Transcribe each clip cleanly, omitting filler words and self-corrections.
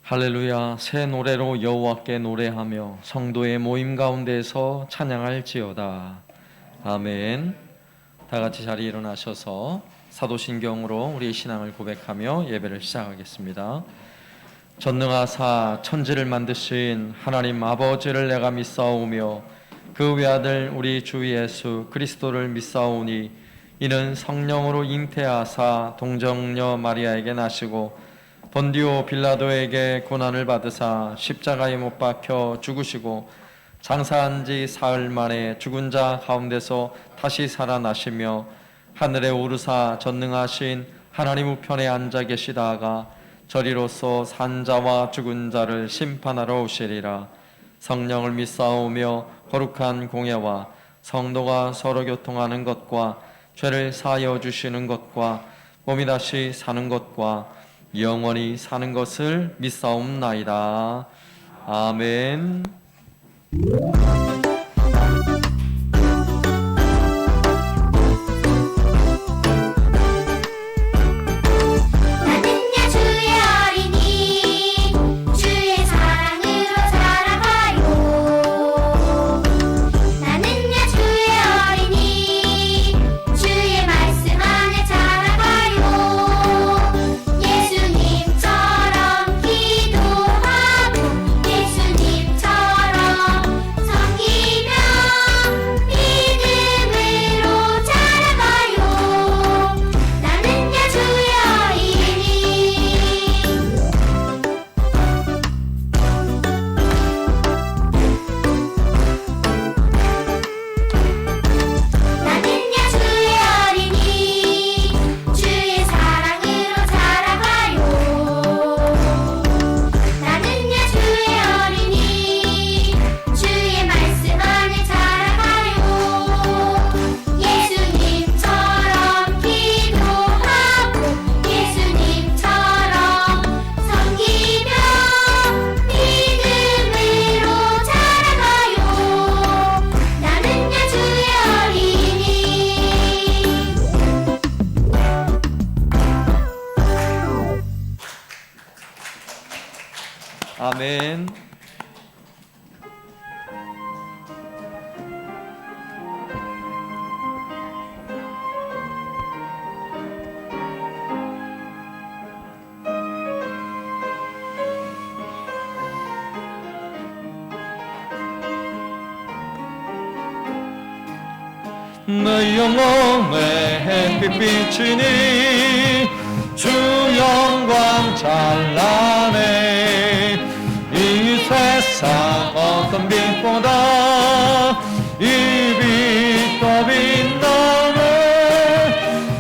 할렐루야. 새 노래로 여호와께 노래하며 성도의 모임 가운데서 찬양할지어다. 아멘. 다 같이 자리에 일어나셔서 사도신경으로 우리의 신앙을 고백하며 예배를 시작하겠습니다. 전능하사 천지를 만드신 하나님 아버지를 내가 믿사오며 그 외아들 우리 주 예수 그리스도를 믿사오니 이는 성령으로 잉태하사 동정녀 마리아에게 나시고 본디오 빌라도에게 고난을 받으사 십자가에 못 박혀 죽으시고 장사한 지 사흘 만에 죽은 자 가운데서 다시 살아나시며 하늘에 오르사 전능하신 하나님 우편에 앉아 계시다가 저리로서 산 자와 죽은 자를 심판하러 오시리라. 성령을 믿사오며 거룩한 공예와 성도가 서로 교통하는 것과 죄를 사하여 주시는 것과 몸이 다시 사는 것과 영원히 사는 것을 믿사옵나이다. 아멘. 아멘. 내 영혼의 햇빛이니 주 영광 찬란해. 이 세상 어떤 빛보다 이 빛 더 빛나네.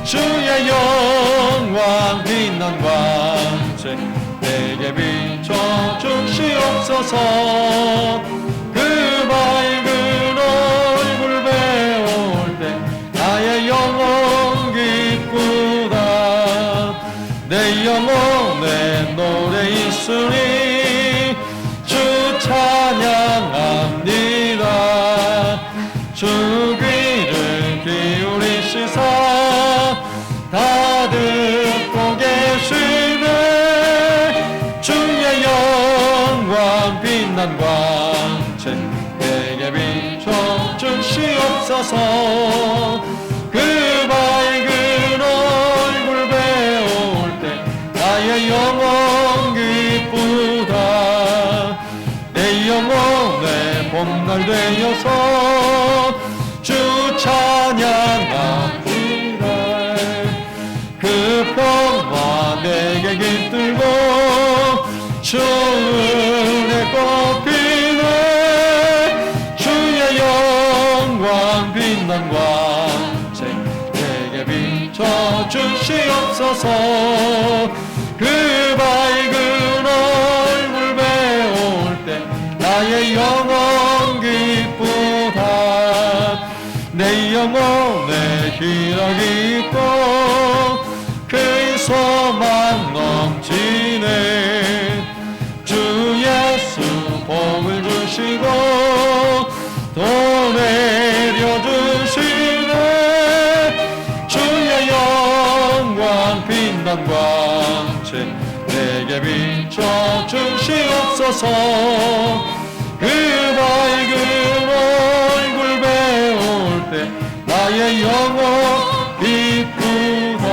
주의 영광 빛난 광채 내게 비춰 주시옵소서. 그 밝은 얼굴 배울 때 나의 영혼 기쁘다. 내 영혼에 노래 있으니 찬양합니다. 주 귀를 기울이시사 다 듣고 계시네. 주의 영광 빛난 광채 내게 비춰 주시옵소서. 그 밝은 얼굴 배울 때 나의 영혼 기쁘다. 영혼의 봄날 되어서 주 찬양합니다. 그 평화 내게 깃들고 주 은혜 꽃피네. 주의 영광 빛난 광채 내게 비춰 주시옵소서. 그 밝은 얼굴 배울 때 나의 영혼 기쁘다. 내 영혼에 희락이 있고 그 소망 넘치네. 주 예수 복을 주시고 또 내려주시네. 주의 영광 빛난 광 내게 비춰 주시옵소서. 그 밝은 얼굴 배울 때 나의 영혼 기쁘다.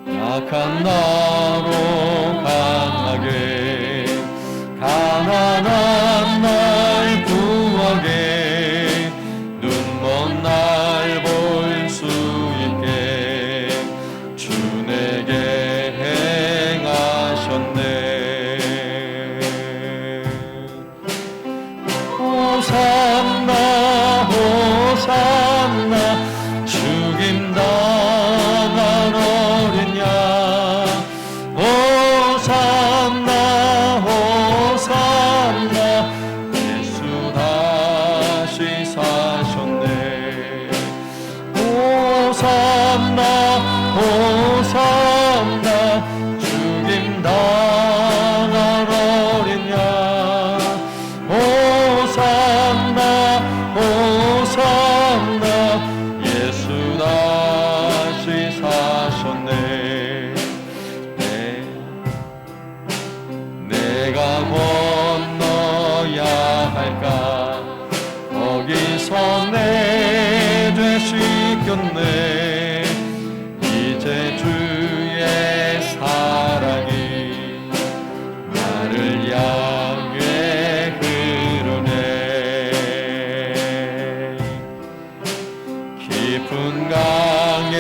약한 나로 강하게 가난한 날 구하게 눈먼 날 볼 수 있게 주 내게 행하셨네. 호산나 호산나 죽임 당한 어린 양. 호산나 호산나 예수 다시 사셨네. 호산나 호산나 죽임 당한 어린 양. 호산나 호산나 예수 다시 사셨네. 내가 건너야 할까 거기서 내 죄 씻겼네. 이제 주의 사랑이 나를 향해 흐르네. 깊은 강의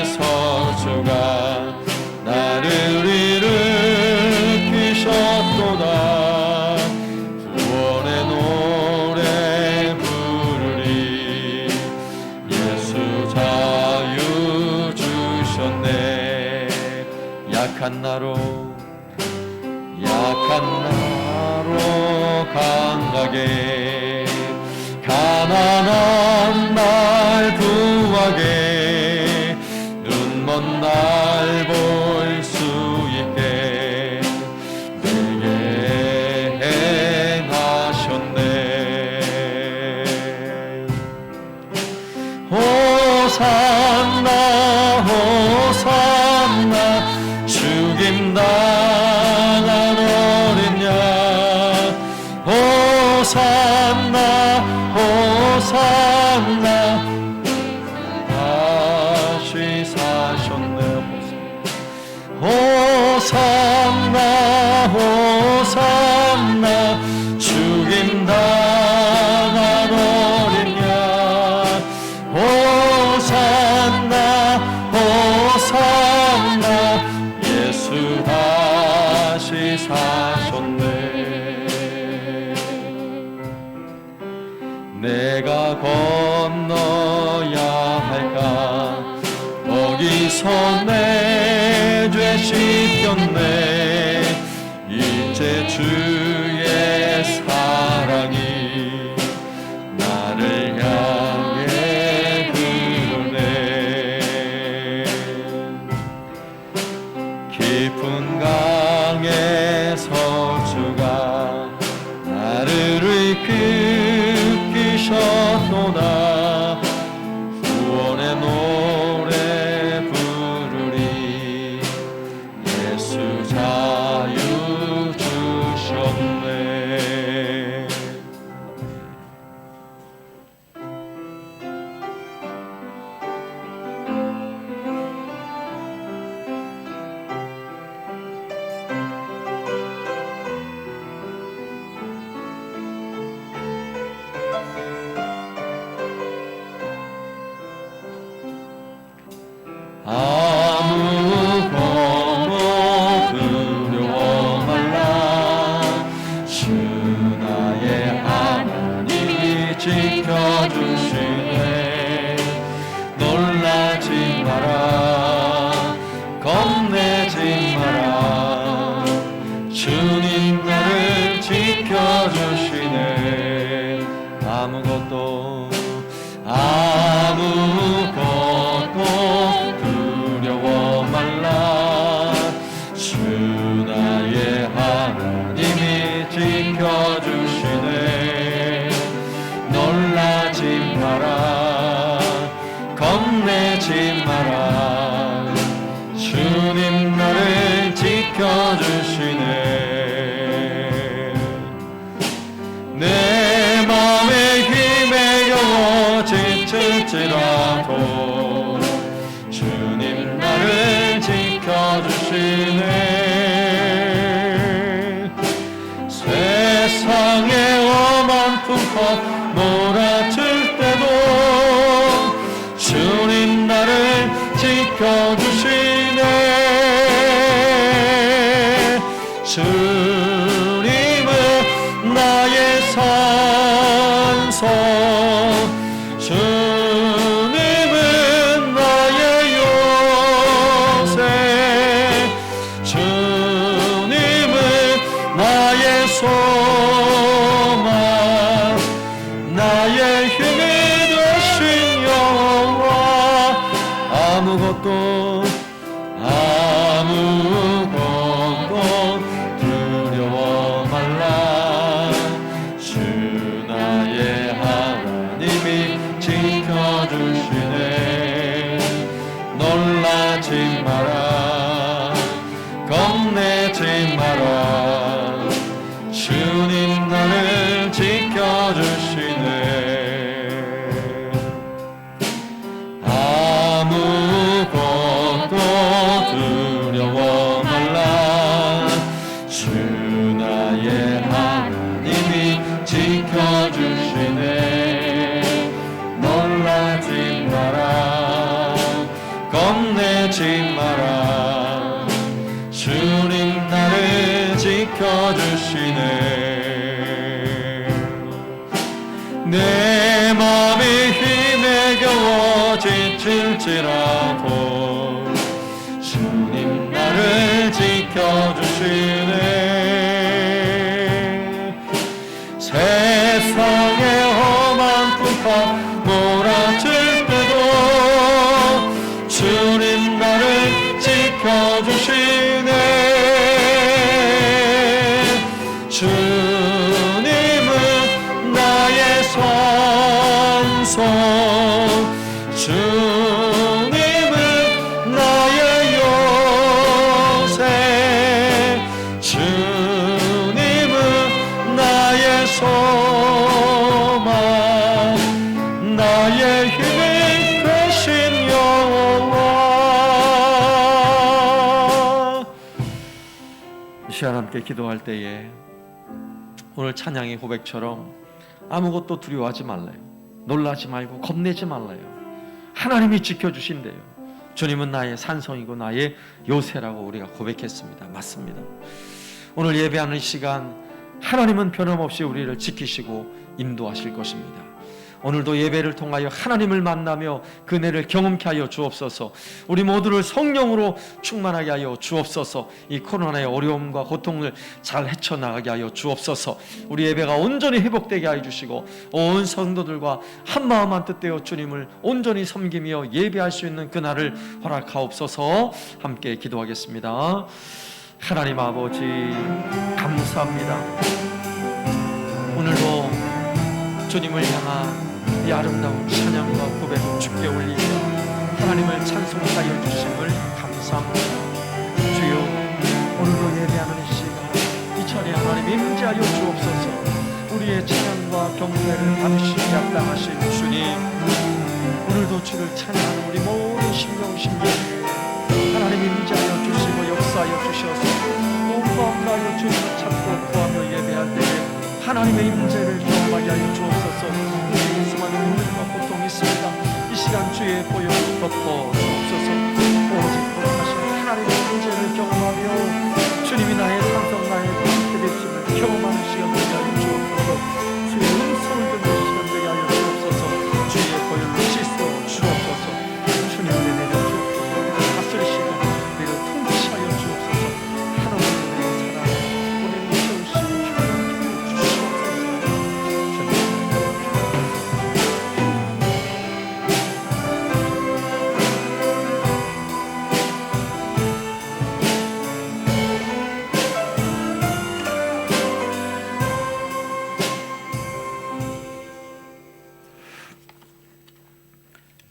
서수가 나를 일으키셨도다. 구원의 노래 부르리. 예수 자유 주셨네. 약한 나로 강하게 가난한 날 구하게 눈먼 날 볼 수 있게 내게 행하셨네. 호산나 호산나 죽임 당한 어린 양. 호산나 호산나 다시 사셨네. 호산나 호산나 죽임 당한 어린 양. 호산나 호산나 예수 다시 사셨네. 내가 건너야 할까 거기서 내 죄 씻겼네. 이제 주의 사랑이 나를 향해 흐르네. 깊은 강의 서주가 나를 이끌기셨도다. 구원의 노래 부르리. 예수 자유 주셨네. 아무것도 두려워 말라. 주 나의 하나님이 지켜주시네. 놀라지 마라 겁내지 마라. 주님 나를 지켜주시네. 아무것도 아무것도 두려워 말라. 주 나의 하나님이 지켜주시네. 놀라지 마라, 겁내지 마라. 주님 나를 지켜주시네. 내 맘에 힘에 겨워 지칠지라도 주님 나를 지켜주시네. 세상의 험한 풍파 몰아칠 때도 주님 나를 지켜주시네. 주님은 나의 산성, 주님은 나의 요새, 주님은 나의 소망, 나의 힘이 되신 여호와. 아무것도 두려워 말라. 주 나의 하나님이 지켜주시네. 놀라지 마라, 겁내지 마라. 주님 나를 지켜주시네. 아무것도 두려워 말라. 주 나의 하나님이 지켜주시네. 놀라지 마라, 겁내지 마라. 주님 나를 지켜주시네. 내 맘이 힘에 겨워 지칠지라도 주님 나를 지켜주시네. 세상의 험한 풍파 몰아칠 때도 주님 나를 지켜주시네. 주님은 나의 산성, 주님은 나의 요새, 주님은 나의 소망, 나의 힘이 되신 여호와. 이 시간 함께 기도할 때에 오늘 찬양의 고백처럼 아무것도 두려워하지 말라요. 놀라지 말고 겁내지 말라요. 하나님이 지켜주신대요. 주님은 나의 산성이고 나의 요새라고 우리가 고백했습니다. 맞습니다. 오늘 예배하는 시간 하나님은 변함없이 우리를 지키시고 인도하실 것입니다. 오늘도 예배를 통하여 하나님을 만나며 그 은혜를 경험케 하여 주옵소서. 우리 모두를 성령으로 충만하게 하여 주옵소서. 이 코로나의 어려움과 고통을 잘 헤쳐나가게 하여 주옵소서. 우리 예배가 온전히 회복되게 하여 주시고 온 성도들과 한마음 한뜻되어 주님을 온전히 섬기며 예배할 수 있는 그날을 허락하옵소서. 함께 기도하겠습니다. 하나님 아버지 감사합니다. 오늘도 주님을 향한 이 아름다운 찬양과 고백을 주께 올리며 하나님을 찬송하여 주심을 감사합니다. 주여, 오늘도 예배하는 이 시간 이 자리에 하나님 임재하여 주옵소서. 우리의 찬양과 경배를 받으시기 합당하신 주님, 오늘도 주를 찬양하는 우리 모든 심령에 하나님 임재하여 주시고 역사하여 주셔서 온 마음 다하여 주님을 찾고 구하며 예배할 때에 하나님의 임재를 경험하게 하여 주옵소서. 우리에게 수많은 고민과 고통이 있습니다. 이 시간 주의 보혈로 덮어 주옵소서. 오직 거룩하신 하나님의 임재를 경험하며 주님이 나의 산성 나의 방패 되심을 경험하는 시간 되게 하여 주옵소서. 주의 음성을 듣는 시간 되게 하여 주옵소서. 주의 보혈로 씻어 주옵소서. 주님을 내려 주옵소서. 우리를 다스리시고 우리를 통치하여 주옵소서. 하나님의 사랑 우리를 채우시고 주옵소서.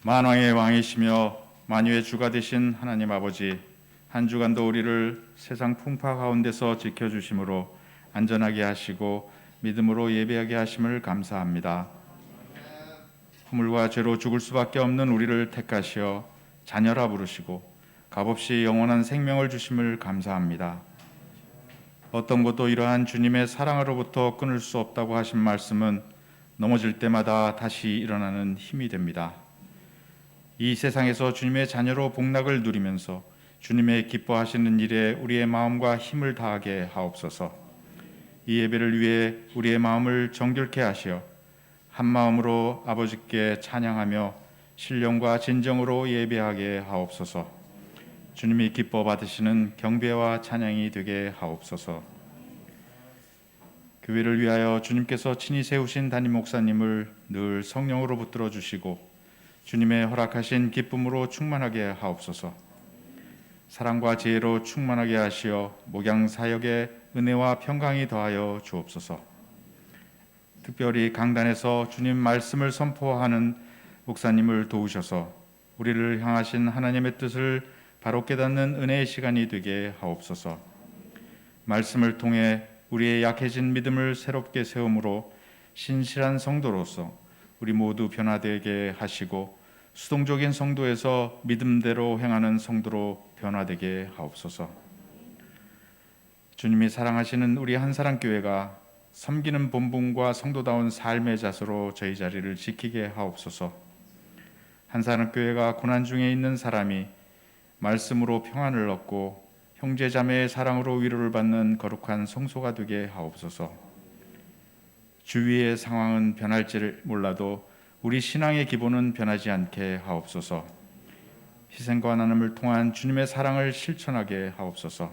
만왕의 왕이시며 만유의 주가 되신 하나님 아버지, 한 주간도 우리를 세상 풍파 가운데서 지켜주심으로 안전하게 하시고 믿음으로 예배하게 하심을 감사합니다. 허물과 죄로 죽을 수밖에 없는 우리를 택하시어 자녀라 부르시고 값없이 영원한 생명을 주심을 감사합니다. 어떤 것도 이러한 주님의 사랑으로부터 끊을 수 없다고 하신 말씀은 넘어질 때마다 다시 일어나는 힘이 됩니다. 이 세상에서 주님의 자녀로 복락을 누리면서 주님의 기뻐하시는 일에 우리의 마음과 힘을 다하게 하옵소서. 이 예배를 위해 우리의 마음을 정결케 하시어 한 마음으로 아버지께 찬양하며 신령과 진정으로 예배하게 하옵소서. 주님이 기뻐 받으시는 경배와 찬양이 되게 하옵소서. 교회를 위하여 주님께서 친히 세우신 담임 목사님을 늘 성령으로 붙들어 주시고 주님의 허락하신 기쁨으로 충만하게 하옵소서. 사랑과 지혜로 충만하게 하시어 목양 사역에 은혜와 평강이 더하여 주옵소서. 특별히 강단에서 주님 말씀을 선포하는 목사님을 도우셔서 우리를 향하신 하나님의 뜻을 바로 깨닫는 은혜의 시간이 되게 하옵소서. 말씀을 통해 우리의 약해진 믿음을 새롭게 세움으로 신실한 성도로서 우리 모두 변화되게 하시고 수동적인 성도에서 믿음대로 행하는 성도로 변화되게 하옵소서. 주님이 사랑하시는 우리 한사랑교회가 섬기는 본분과 성도다운 삶의 자세로 저희 자리를 지키게 하옵소서. 한사랑교회가 고난 중에 있는 사람이 말씀으로 평안을 얻고 형제자매의 사랑으로 위로를 받는 거룩한 성소가 되게 하옵소서. 주위의 상황은 변할지를 몰라도 우리 신앙의 기본은 변하지 않게 하옵소서. 희생과 나눔을 통한 주님의 사랑을 실천하게 하옵소서.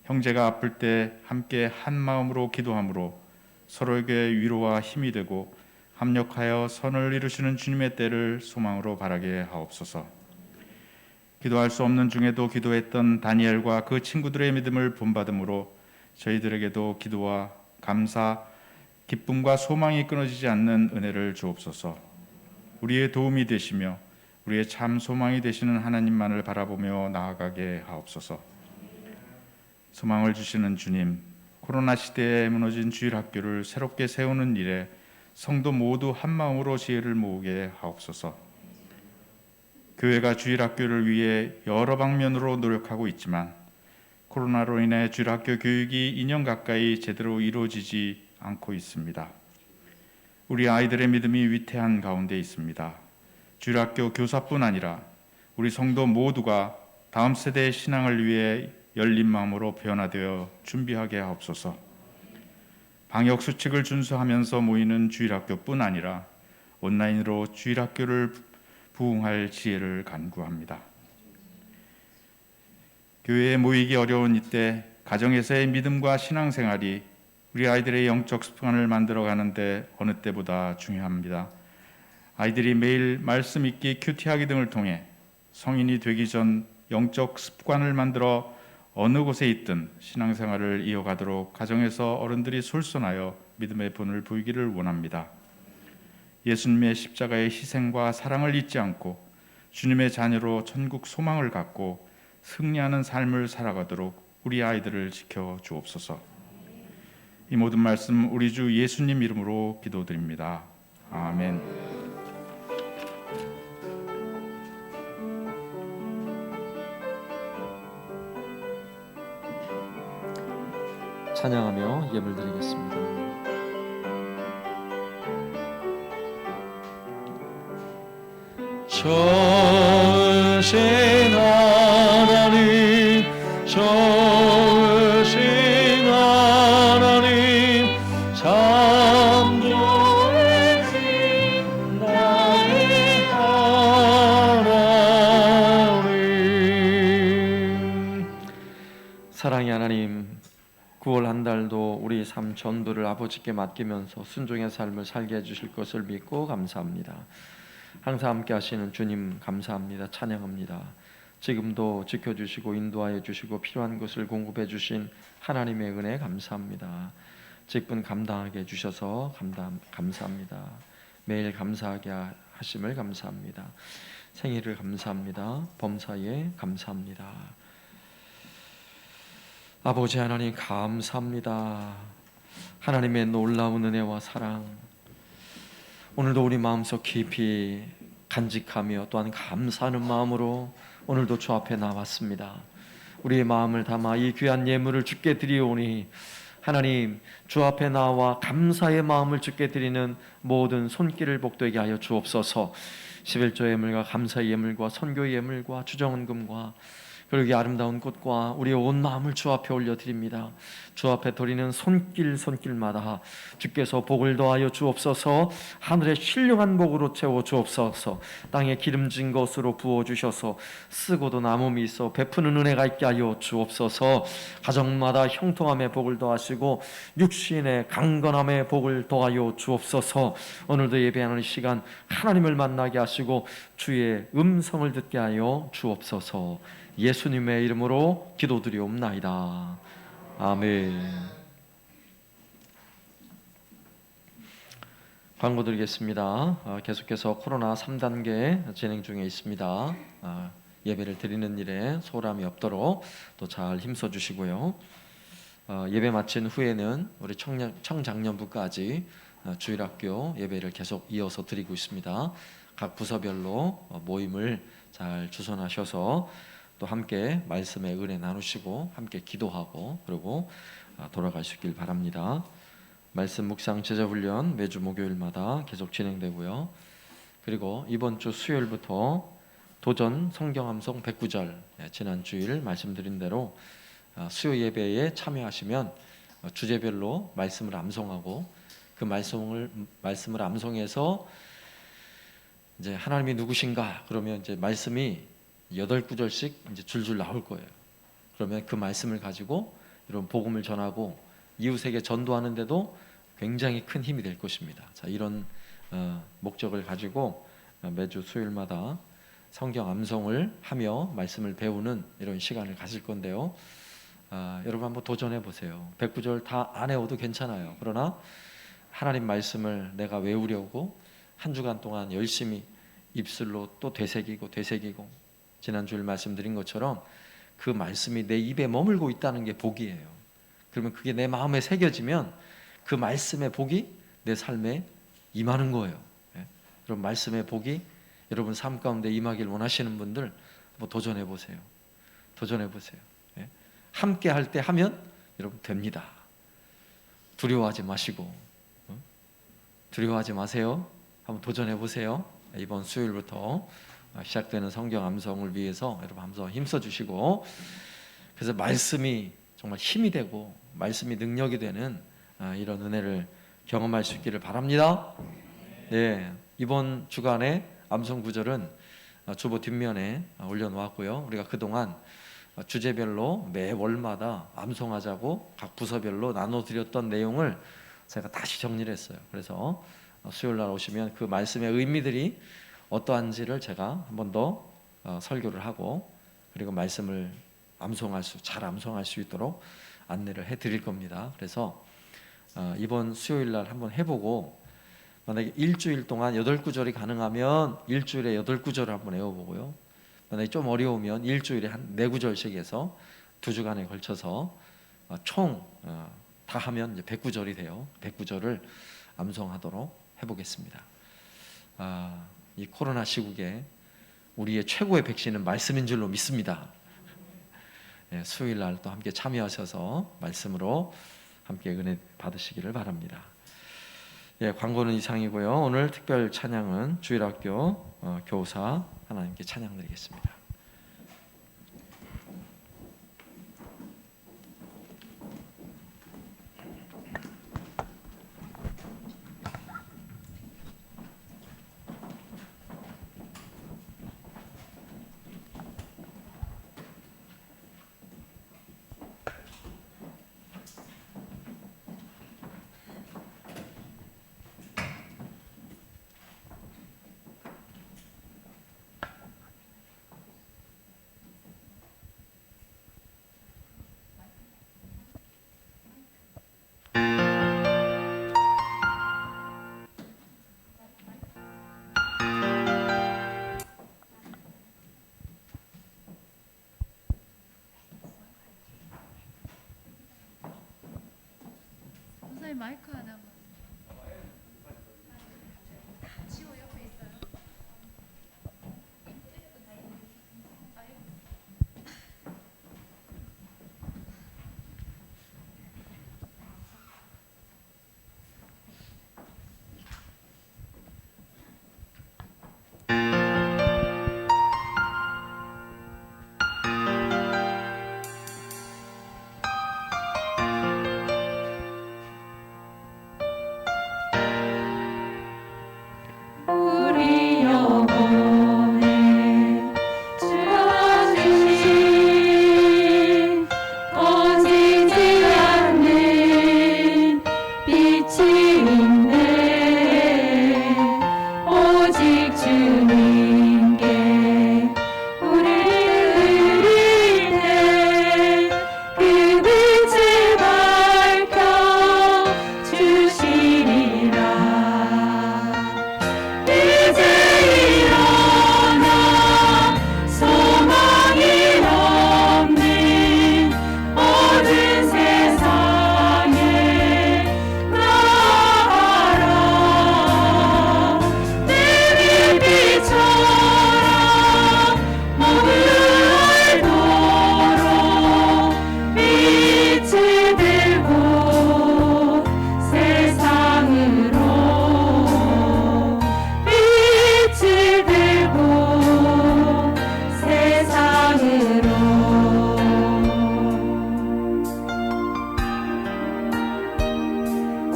형제가 아플 때 함께 한 마음으로 기도함으로 서로에게 위로와 힘이 되고 합력하여 선을 이루시는 주님의 때를 소망으로 바라게 하옵소서. 기도할 수 없는 중에도 기도했던 다니엘과 그 친구들의 믿음을 본받음으로 저희들에게도 기도와 감사, 기쁨과 소망이 끊어지지 않는 은혜를 주옵소서. 우리의 도움이 되시며 우리의 참 소망이 되시는 하나님만을 바라보며 나아가게 하옵소서. 소망을 주시는 주님, 코로나 시대에 무너진 주일학교를 새롭게 세우는 일에 성도 모두 한 마음으로 지혜를 모으게 하옵소서. 교회가 주일학교를 위해 여러 방면으로 노력하고 있지만 코로나로 인해 주일학교 교육이 2년 가까이 제대로 이루어지지 않고 있습니다. 우리 아이들의 믿음이 위태한 가운데 있습니다. 주일학교 교사뿐 아니라 우리 성도 모두가 다음 세대의 신앙을 위해 열린 마음으로 변화되어 준비하게 하옵소서. 방역 수칙을 준수하면서 모이는 주일학교뿐 아니라 온라인으로 주일학교를 부흥할 지혜를 간구합니다. 교회에 모이기 어려운 이때 가정에서의 믿음과 신앙생활이 우리 아이들의 영적 습관을 만들어가는데 어느 때보다 중요합니다. 아이들이 매일 말씀 읽기, 큐티하기 등을 통해 성인이 되기 전 영적 습관을 만들어 어느 곳에 있든 신앙생활을 이어가도록 가정에서 어른들이 솔선하여 믿음의 본을 보이기를 원합니다. 예수님의 십자가의 희생과 사랑을 잊지 않고 주님의 자녀로 천국 소망을 갖고 승리하는 삶을 살아가도록 우리 아이들을 지켜 주옵소서. 이 모든 말씀 우리 주 예수님 이름으로 기도드립니다. 아멘. 찬양하며 예물 드리겠습니다. 전신 하나님, 전신 하나님, 참 좋으신 나의 하나님. 사랑의 하나님, 9월 한 달도 우리 삶 전도를 아버지께 맡기면서 순종의 삶을 살게 해주실 것을 믿고 감사합니다. 항상 함께 하시는 주님 감사합니다. 찬양합니다. 지금도 지켜주시고 인도하여 주시고 필요한 것을 공급해 주신 하나님의 은혜 감사합니다. 직분 감당하게 해주셔서 감사합니다. 매일 감사하게 하심을 감사합니다. 생일을 감사합니다. 범사에 감사합니다. 아버지 하나님 감사합니다. 하나님의 놀라운 은혜와 사랑, 오늘도 우리 마음속 깊이 간직하며 또한 감사하는 마음으로 오늘도 주 앞에 나왔습니다. 우리의 마음을 담아 이 귀한 예물을 주께 드리오니 하나님, 주 앞에 나와 감사의 마음을 주께 드리는 모든 손길을 복되게 하여 주옵소서. 11조 예물과 감사의 예물과 선교의 예물과 주정은금과 그리고 이 아름다운 꽃과 우리의 온 마음을 주 앞에 올려드립니다. 주 앞에 드리는 손길마다 주께서 복을 더하여 주옵소서. 하늘의 신령한 복으로 채워 주옵소서. 땅에 기름진 것으로 부어주셔서 쓰고도 남음이 있어 베푸는 은혜가 있게 하여 주옵소서. 가정마다 형통함의 복을 더하시고 육신의 강건함의 복을 더하여 주옵소서. 오늘도 예배하는 시간 하나님을 만나게 하시고 주의 음성을 듣게 하여 주옵소서. 예수님의 이름으로 기도드리옵나이다. 아멘. 광고 드리겠습니다. 계속해서 코로나 3단계 진행 중에 있습니다. 예배를 드리는 일에 소홀함이 없도록 또 잘 힘써 주시고요. 예배 마친 후에는 우리 청장년부까지 주일학교 예배를 계속 이어서 드리고 있습니다. 각 부서별로 모임을 잘 주선하셔서 또 함께 말씀의 은혜 나누시고 함께 기도하고 그리고 돌아가시길 바랍니다. 말씀 묵상 제자 훈련 매주 목요일마다 계속 진행되고요. 그리고 이번 주 수요일부터 도전 성경 암송 109절, 지난 주일 말씀드린 대로 수요 예배에 참여하시면 주제별로 말씀을 암송하고 그 말씀을 암송해서 이제 하나님이 누구신가 그러면 이제 말씀이 8구절씩 이제 줄줄 나올 거예요. 그러면 그 말씀을 가지고 이런 복음을 전하고 이웃에게 전도하는데도 굉장히 큰 힘이 될 것입니다. 자, 이런 목적을 가지고 매주 수요일마다 성경 암송을 하며 말씀을 배우는 이런 시간을 가질 건데요. 여러분 한번 도전해 보세요. 109절 다 안 외워도 괜찮아요. 그러나 하나님 말씀을 내가 외우려고 한 주간 동안 열심히 입술로 또 되새기고 지난주일 말씀드린 것처럼 그 말씀이 내 입에 머물고 있다는 게 복이에요. 그러면 그게 내 마음에 새겨지면 그 말씀의 복이 내 삶에 임하는 거예요. 그럼 말씀의 복이 여러분 삶 가운데 임하길 원하시는 분들 한번 도전해 보세요. 함께 할 때 하면 여러분 됩니다. 두려워하지 마시고 두려워하지 마세요. 한번 도전해 보세요. 이번 수요일부터 시작되는 성경 암송을 위해서 여러분 한번 힘써 주시고, 그래서 말씀이 정말 힘이 되고 말씀이 능력이 되는 이런 은혜를 경험할 수 있기를 바랍니다. 네, 이번 주간에 암송 구절은 주보 뒷면에 올려놓았고요. 우리가 그동안 주제별로 매 월마다 암송하자고 각 부서별로 나눠드렸던 내용을 제가 다시 정리를 했어요. 그래서 수요일날 오시면 그 말씀의 의미들이 어떠한지를 제가 한 번 더 설교를 하고 그리고 말씀을 잘 암송할 수 있도록 안내를 해드릴 겁니다. 그래서 이번 수요일날 한번 해보고 만약에 일주일 동안 8구절이 가능하면 일주일에 8구절을 한번 외워보고요. 만약에 좀 어려우면 일주일에 한 4구절씩 해서 2주간에 걸쳐서 총 다 하면 이제 100구절이 돼요. 100구절을 암송하도록 해보겠습니다. 이 코로나 시국에 우리의 최고의 백신은 말씀인 줄로 믿습니다. 수요일날 또 함께 참여하셔서 말씀으로 함께 은혜 받으시기를 바랍니다. 광고는 이상이고요. 오늘 특별 찬양은 주일학교 교사 하나님께 찬양 드리겠습니다. 마이크 하나만. 지호 옆에 있어요. 우리 영혼에 주어주신 꺼지지 않는 빛이 있네. 오직 주님께 우리를 드릴 때 그 빛을 밝혀 주시리라. 이제 일어나 소망이 없는 모든 세상에 나아가라. 내 빛처럼 모두 알도록 빛을 들고 세상으로 빛을 들고 세상으로.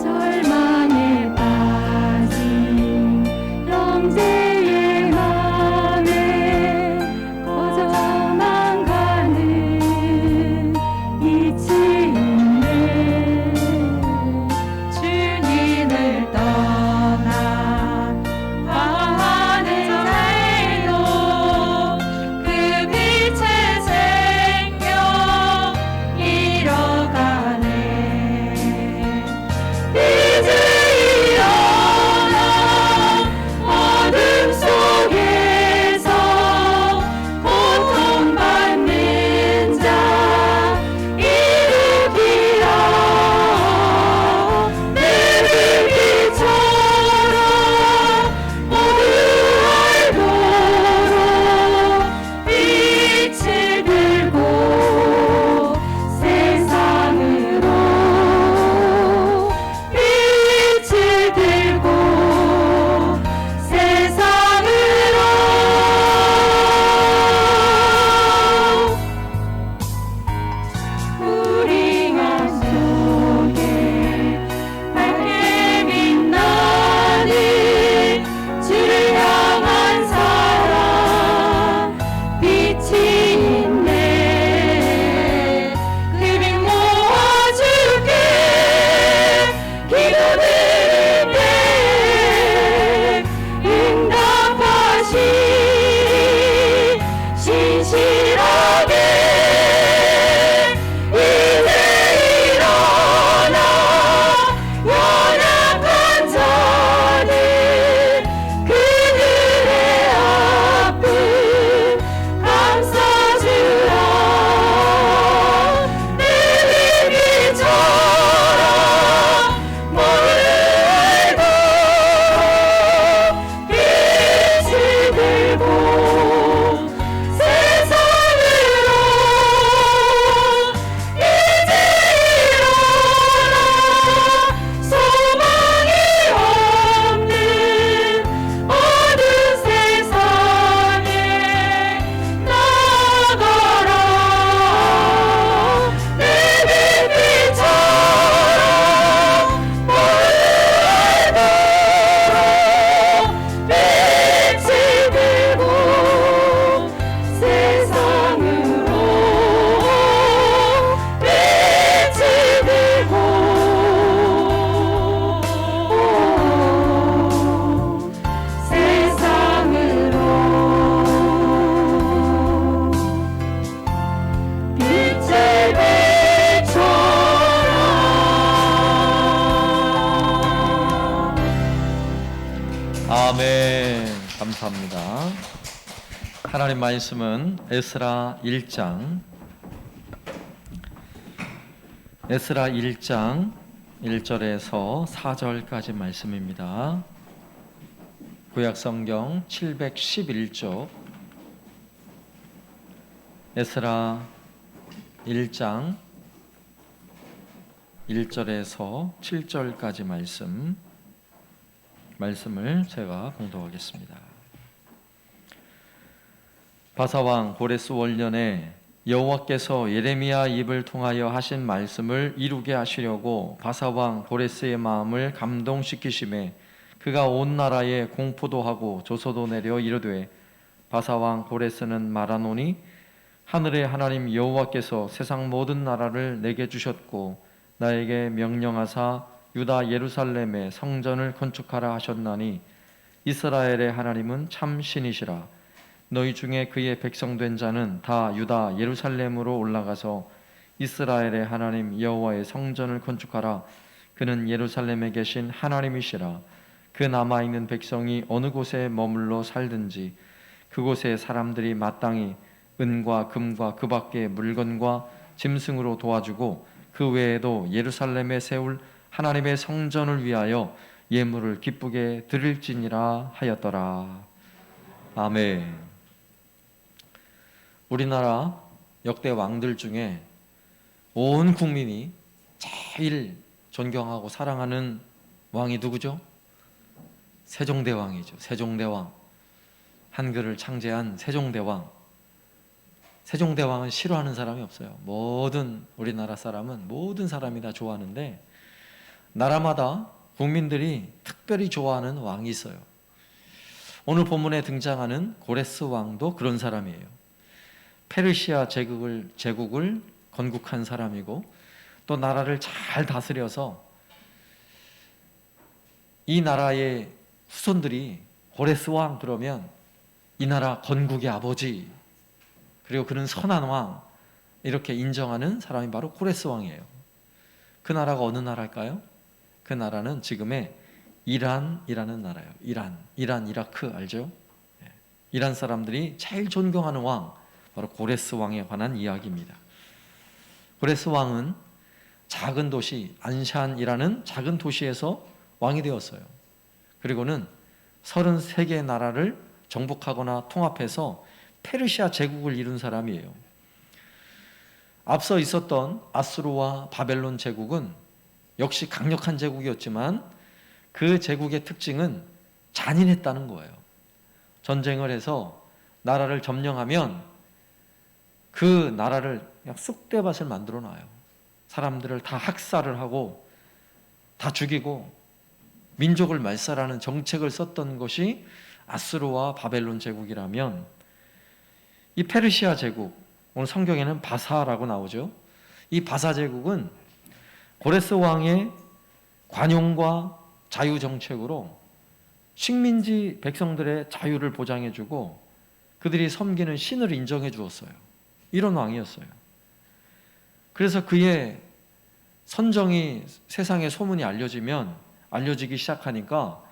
절망에 빠진 형제의 맘에 꺼져만 가는 빛이 있네. 주님을 떠나 방황하는 자에도 그 빛에 생명 잃어가네. 이제 일어나 어둠 속에서 고통받는 자 일으키라. 내 빛처럼 모두 알도록 빛을 들고 세상으로 빛을 들고 세상으로. 우리 맘 속에 밝게 빛나는 주를 향한 사랑 빛이 있네. 그 빛 모아줄게. 기도드릴 때 응답하시리. 신실하게 이제 일어나 연약한 자들 그들의 아픔 감싸주라. 내 빛처럼 모두 알도록 빛을 들고 세상으로. 이제 일어나 소망이 없는 어두운 세상에 나아가라. 내 빛처럼 모두 알도록 빛을 들고 세상으로 빛을 들고 세상으로 빛을 비춰라. 아멘. 감사합니다. 하나님 말씀은 에스라 1장 1절에서 4절까지 말씀입니다. 구약성경 711쪽 에스라 1장 1절에서 7절까지 말씀을 제가 공독하겠습니다. 바사왕 고레스 원년에 여호와께서 예레미야 입을 통하여 하신 말씀을 이루게 하시려고 바사왕 고레스의 마음을 감동시키심에 그가 온 나라에 공포도 하고 조서도 내려 이르되 바사왕 고레스는 말하노니 하늘의 하나님 여호와께서 세상 모든 나라를 내게 주셨고 나에게 명령하사 유다 예루살렘에 성전을 건축하라 하셨나니 이스라엘의 하나님은 참 신이시라. 너희 중에 그의 백성된 자는 다 유다 예루살렘으로 올라가서 이스라엘의 하나님 여호와의 성전을 건축하라. 그는 예루살렘에 계신 하나님이시라. 그 남아있는 백성이 어느 곳에 머물러 살든지 그곳에 사람들이 마땅히 은과 금과 그 밖의 물건과 짐승으로 도와주고 그 외에도 예루살렘에 세울 하나님의 성전을 위하여 예물을 기쁘게 드릴지니라 하였더라. 아멘. 우리나라 역대 왕들 중에 온 국민이 제일 존경하고 사랑하는 왕이 누구죠? 세종대왕이죠. 세종대왕. 한글을 창제한 세종대왕. 세종대왕은 싫어하는 사람이 없어요. 모든 우리나라 사람은 모든 사람이 다 좋아하는데 나라마다 국민들이 특별히 좋아하는 왕이 있어요. 오늘 본문에 등장하는 고레스 왕도 그런 사람이에요. 페르시아 제국을 건국한 사람이고 또 나라를 잘 다스려서 이 나라의 후손들이 고레스 왕 그러면 이 나라 건국의 아버지, 그리고 그는 선한 왕, 이렇게 인정하는 사람이 바로 고레스 왕이에요. 그 나라가 어느 나라일까요? 그 나라는 지금의 이란이라는 나라예요. 이란, 이라크 알죠? 이란 사람들이 제일 존경하는 왕, 바로 고레스 왕에 관한 이야기입니다. 고레스 왕은 작은 도시 안샨이라는 작은 도시에서 왕이 되었어요. 그리고는 33개의 나라를 정복하거나 통합해서 페르시아 제국을 이룬 사람이에요. 앞서 있었던 아수르와 바벨론 제국은 역시 강력한 제국이었지만 그 제국의 특징은 잔인했다는 거예요. 전쟁을 해서 나라를 점령하면 그 나라를 그냥 쑥대밭을 만들어 놔요. 사람들을 다 학살을 하고 다 죽이고 민족을 말살하는 정책을 썼던 것이 아수르와 바벨론 제국이라면 이 페르시아 제국, 오늘 성경에는 바사라고 나오죠. 이 바사 제국은 고레스 왕의 관용과 자유 정책으로 식민지 백성들의 자유를 보장해주고 그들이 섬기는 신을 인정해 주었어요. 이런 왕이었어요. 그래서 그의 선정이 세상에 소문이 알려지기 시작하니까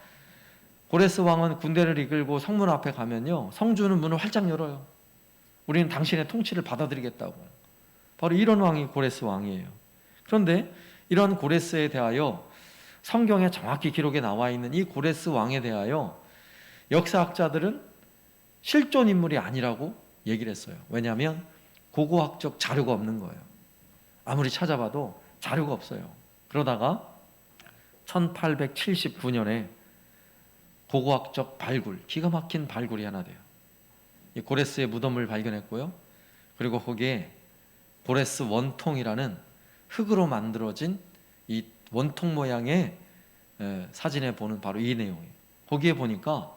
고레스 왕은 군대를 이끌고 성문 앞에 가면요, 성주는 문을 활짝 열어요. 우리는 당신의 통치를 받아들이겠다고. 바로 이런 왕이 고레스 왕이에요. 그런데 이런 고레스에 대하여 성경에 정확히 기록에 나와 있는 이 고레스 왕에 대하여 역사학자들은 실존 인물이 아니라고 얘기를 했어요. 왜냐하면 고고학적 자료가 없는 거예요. 아무리 찾아봐도 자료가 없어요. 그러다가 1879년에 고고학적 발굴, 기가 막힌 발굴이 하나 돼요. 이 고레스의 무덤을 발견했고요. 그리고 거기에 고레스 원통이라는 흙으로 만들어진 이 원통 모양의 사진에 보는 바로 이 내용이에요. 거기에 보니까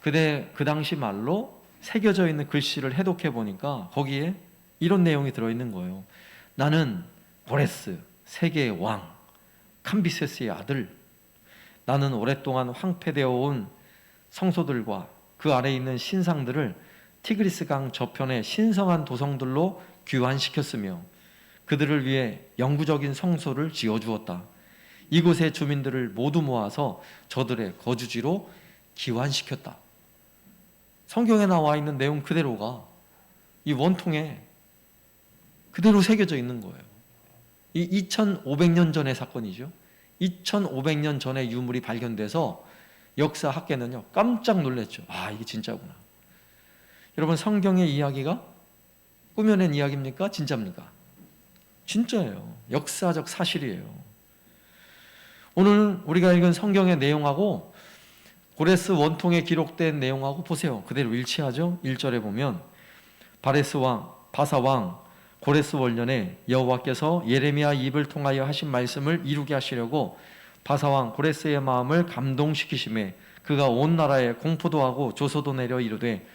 그 당시 말로 새겨져 있는 글씨를 해독해 보니까 거기에 이런 내용이 들어있는 거예요. 나는 고레스, 세계의 왕, 캄비세스의 아들. 나는 오랫동안 황폐되어 온 성소들과 그 아래에 있는 신상들을 티그리스 강 저편의 신성한 도성들로 귀환시켰으며 그들을 위해 영구적인 성소를 지어주었다. 이곳의 주민들을 모두 모아서 저들의 거주지로 귀환시켰다. 성경에 나와 있는 내용 그대로가 이 원통에 그대로 새겨져 있는 거예요. 이 2500년 전의 사건이죠. 2500년 전에 유물이 발견돼서 역사학계는요 깜짝 놀랐죠. 아, 이게 진짜구나. 여러분, 성경의 이야기가 꾸며낸 이야기입니까? 진짜입니까? 진짜예요. 역사적 사실이에요. 오늘 우리가 읽은 성경의 내용하고 고레스 원통에 기록된 내용하고 보세요. 그대로 일치하죠? 1절에 보면 바사 왕 고레스 원년에 여호와께서 예레미야 입을 통하여 하신 말씀을 이루게 하시려고 바사 왕 고레스의 마음을 감동시키심에 그가 온 나라에 공포도 하고 조소도 내려 이르되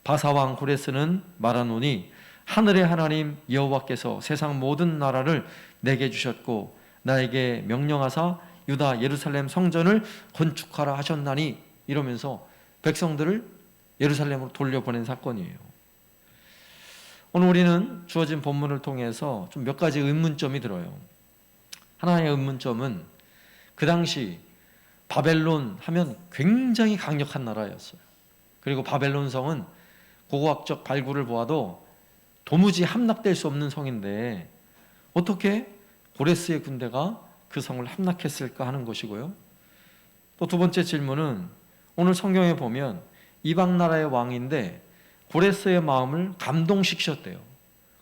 바사 왕 고레스는 말하노니 하늘의 하나님 여호와께서 세상 모든 나라를 내게 주셨고 나에게 명령하사 유다 예루살렘 성전을 건축하라 하셨나니, 이러면서 백성들을 예루살렘으로 돌려보낸 사건이에요. 오늘 우리는 주어진 본문을 통해서 좀 몇 가지 의문점이 들어요. 하나의 의문점은 그 당시 바벨론 하면 굉장히 강력한 나라였어요. 그리고 바벨론 성은 고고학적 발굴을 보아도 도무지 함락될 수 없는 성인데 어떻게 고레스의 군대가 그 성을 함락했을까 하는 것이고요. 또 두 번째 질문은 오늘 성경에 보면 이방 나라의 왕인데 고레스의 마음을 감동시키셨대요.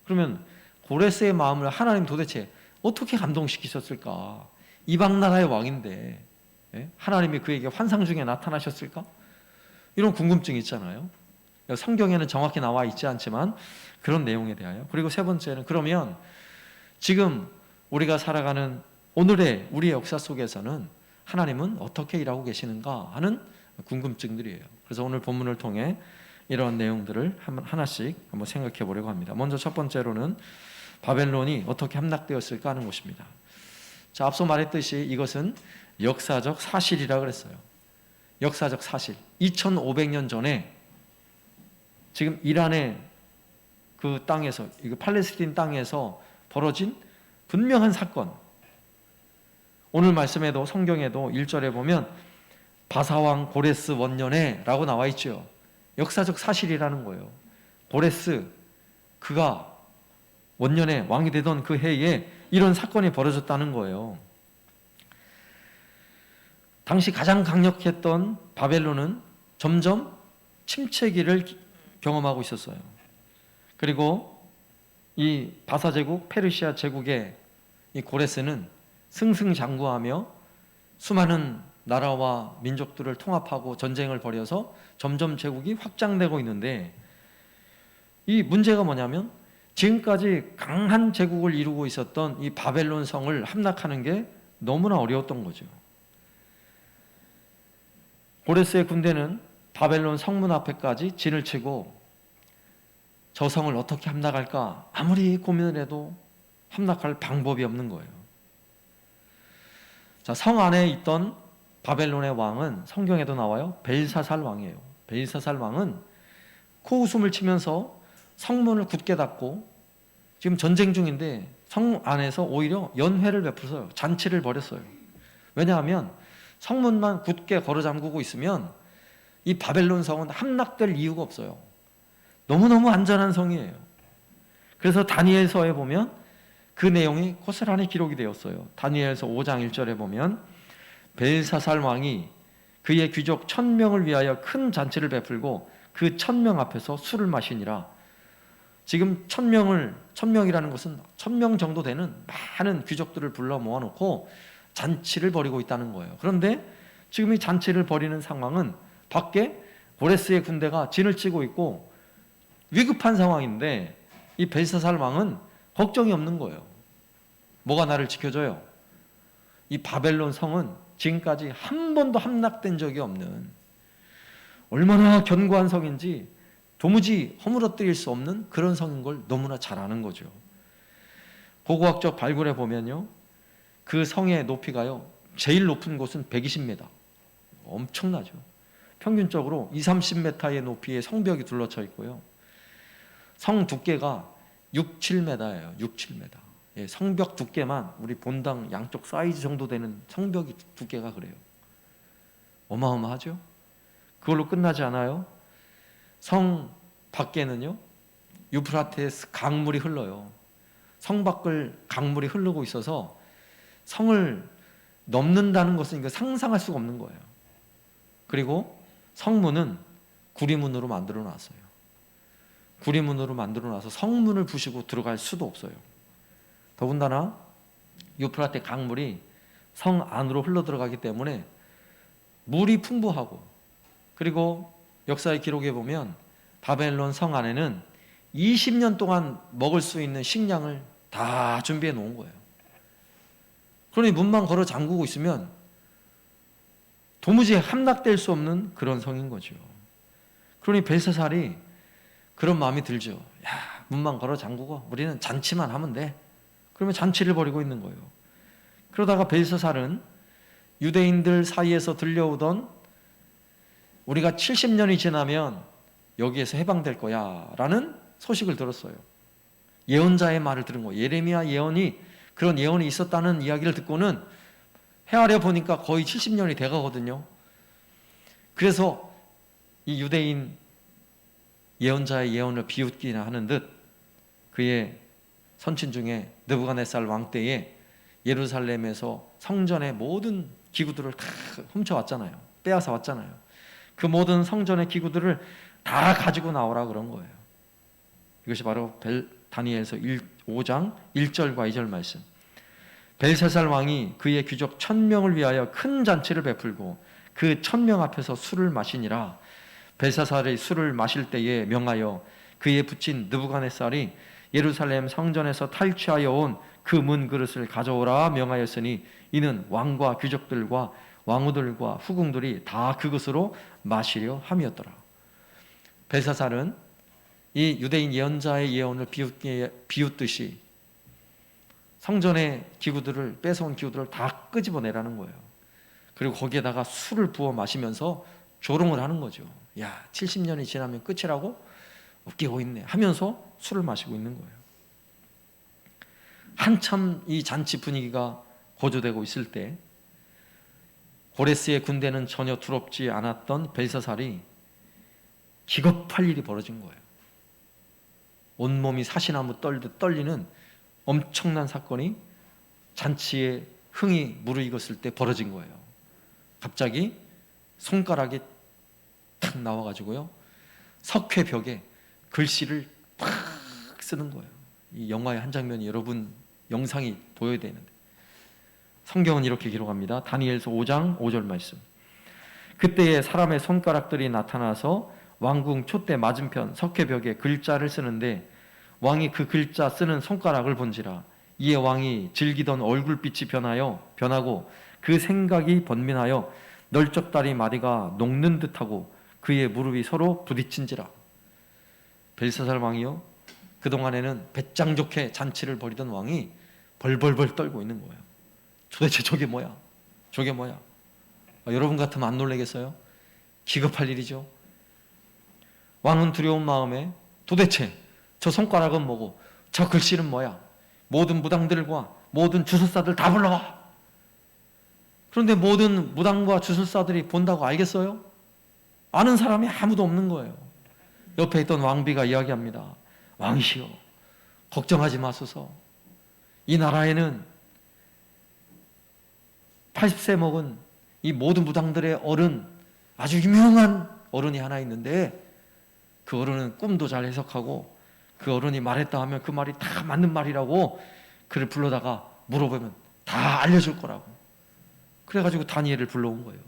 그러면 고레스의 마음을 하나님 도대체 어떻게 감동시키셨을까? 이방 나라의 왕인데 하나님이 그에게 환상 중에 나타나셨을까? 이런 궁금증이 있잖아요. 성경에는 정확히 나와 있지 않지만 그런 내용에 대하여. 그리고 세 번째는 그러면 지금 우리가 살아가는 오늘의 우리의 역사 속에서는 하나님은 어떻게 일하고 계시는가 하는 궁금증들이에요. 그래서 오늘 본문을 통해 이런 내용들을 하나씩 한번 생각해 보려고 합니다. 먼저 첫 번째로는 바벨론이 어떻게 함락되었을까 하는 것입니다. 자, 앞서 말했듯이 이것은 역사적 사실이라 그랬어요. 역사적 사실. 2500년 전에 지금 이란의 그 땅에서, 이거 팔레스틴 땅에서 벌어진 분명한 사건. 오늘 말씀에도 성경에도 1절에 보면 바사왕 고레스 원년에 라고 나와 있죠. 역사적 사실이라는 거예요. 고레스, 그가 원년에 왕이 되던 그 해에 이런 사건이 벌어졌다는 거예요. 당시 가장 강력했던 바벨론은 점점 침체기를 경험하고 있었어요. 그리고 이 바사 제국, 페르시아 제국의 이 고레스는 승승장구하며 수많은 나라와 민족들을 통합하고 전쟁을 벌여서 점점 제국이 확장되고 있는데, 이 문제가 뭐냐면 지금까지 강한 제국을 이루고 있었던 이 바벨론 성을 함락하는 게 너무나 어려웠던 거죠. 고레스의 군대는 바벨론 성문 앞에까지 진을 치고 저 성을 어떻게 함락할까 아무리 고민을 해도 함락할 방법이 없는 거예요. 자, 성 안에 있던 바벨론의 왕은 성경에도 나와요. 벨사살 왕이에요. 벨사살 왕은 코웃음을 치면서 성문을 굳게 닫고, 지금 전쟁 중인데 성 안에서 오히려 연회를 베풀어요. 잔치를 벌였어요. 왜냐하면 성문만 굳게 걸어 잠그고 있으면 이 바벨론 성은 함락될 이유가 없어요. 너무너무 안전한 성이에요. 그래서 다니엘서에 보면 그 내용이 고스란히 기록이 되었어요. 다니엘서 5장 1절에 보면 벨사살 왕이 그의 귀족 1000명을 위하여 큰 잔치를 베풀고 그 1000명 앞에서 술을 마시니라. 지금 1000명이라는 것은 1000명 정도 되는 많은 귀족들을 불러 모아놓고 잔치를 벌이고 있다는 거예요. 그런데 지금 이 잔치를 벌이는 상황은 밖에 고레스의 군대가 진을 치고 있고 위급한 상황인데 이 벨사살 왕은 걱정이 없는 거예요. 뭐가 나를 지켜줘요? 이 바벨론 성은 지금까지 한 번도 함락된 적이 없는, 얼마나 견고한 성인지 도무지 허물어뜨릴 수 없는 그런 성인 걸 너무나 잘 아는 거죠. 고고학적 발굴에 보면요, 그 성의 높이가요 제일 높은 곳은 120m, 엄청나죠. 평균적으로 20-30m의 높이의 성벽이 둘러쳐 있고요, 성 두께가 6-7m예요. 6-7m. 예, 성벽 두께만 우리 본당 양쪽 사이즈 정도 되는 성벽이 두께가 그래요. 어마어마하죠. 그걸로 끝나지 않아요. 성 밖에는요 유프라테스 강물이 흘러요. 성 밖을 강물이 흐르고 있어서 성을 넘는다는 것은 이거 상상할 수가 없는 거예요. 그리고 성문은 구리문으로 만들어 놨어요. 구리문으로 만들어 놔서 성문을 부시고 들어갈 수도 없어요. 더군다나 유프라테 강물이 성 안으로 흘러 들어가기 때문에 물이 풍부하고, 그리고 역사의 기록에 보면 바벨론 성 안에는 20년 동안 먹을 수 있는 식량을 다 준비해 놓은 거예요. 그러니 문만 걸어 잠그고 있으면 도무지 함락될 수 없는 그런 성인 거죠. 그러니 벨사살이 그런 마음이 들죠. 야, 문만 걸어 잠그고 우리는 잔치만 하면 돼. 그러면 잔치를 벌이고 있는 거예요. 그러다가 벨사살은 유대인들 사이에서 들려오던 우리가 70년이 지나면 여기에서 해방될 거야 라는 소식을 들었어요. 예언자의 말을 들은 거예요. 예레미야 예언이, 그런 예언이 있었다는 이야기를 듣고는 헤아려 보니까 거의 70년이 돼가거든요. 그래서 이 유대인 예언자의 예언을 비웃기나 하는 듯 그의 선친 중에 느부갓네살 왕 때에 예루살렘에서 성전의 모든 기구들을 다 훔쳐왔잖아요. 빼앗아 왔잖아요. 그 모든 성전의 기구들을 다 가지고 나오라 그런 거예요. 이것이 바로 다니엘서 5장 1절과 2절 말씀. 벨사살 왕이 그의 귀족 1000명을 위하여 큰 잔치를 베풀고 그 1000명 앞에서 술을 마시니라. 벨사살이 술을 마실 때에 명하여 그의 붙인 느부갓네살이 예루살렘 성전에서 탈취하여 온 그 문 그릇을 가져오라 명하였으니 이는 왕과 귀족들과 왕후들과 후궁들이 다 그것으로 마시려 함이었더라. 벨사살은 이 유대인 예언자의 예언을 비웃듯이 성전의 기구들을, 뺏어온 기구들을 다 끄집어내라는 거예요. 그리고 거기에다가 술을 부어 마시면서 조롱을 하는 거죠. 야, 70년이 지나면 끝이라고? 웃기고 있네 하면서 술을 마시고 있는 거예요. 한참 이 잔치 분위기가 고조되고 있을 때 고레스의 군대는 전혀 두렵지 않았던 벨사살이 기겁할 일이 벌어진 거예요. 온몸이 사시나무 떨듯 떨리는 엄청난 사건이 잔치에 흥이 무르익었을 때 벌어진 거예요. 갑자기 손가락이 탁 나와가지고요, 석회벽에 글씨를 팍 쓰는 거예요. 이 영화의 한 장면이 여러분 영상이 보여야 되는데, 성경은 이렇게 기록합니다. 다니엘서 5장 5절 말씀. 그때에 사람의 손가락들이 나타나서 왕궁 촛대 맞은편 석회벽에 글자를 쓰는데 왕이 그 글자 쓰는 손가락을 본지라. 이에 왕이 즐기던 얼굴빛이 변하고 그 생각이 번민하여 널쩍다리 마디가 녹는 듯하고 그의 무릎이 서로 부딪힌지라. 벨사살 왕이요, 그동안에는 배짱 좋게 잔치를 벌이던 왕이 벌벌벌 떨고 있는 거예요. 도대체 저게 뭐야? 저게 뭐야? 여러분 같으면 안 놀라겠어요? 기겁할 일이죠. 왕은 두려운 마음에 도대체 저 손가락은 뭐고 저 글씨는 뭐야? 모든 무당들과 모든 주술사들 다 불러와. 그런데 모든 무당과 주술사들이 본다고 알겠어요? 아는 사람이 아무도 없는 거예요. 옆에 있던 왕비가 이야기합니다. 왕이시여, 걱정하지 마소서. 이 나라에는 80세 먹은 이 모든 무당들의 어른, 아주 유명한 어른이 하나 있는데 그 어른은 꿈도 잘 해석하고 그 어른이 말했다 하면 그 말이 다 맞는 말이라고, 그를 불러다가 물어보면 다 알려줄 거라고. 그래가지고 다니엘을 불러온 거예요.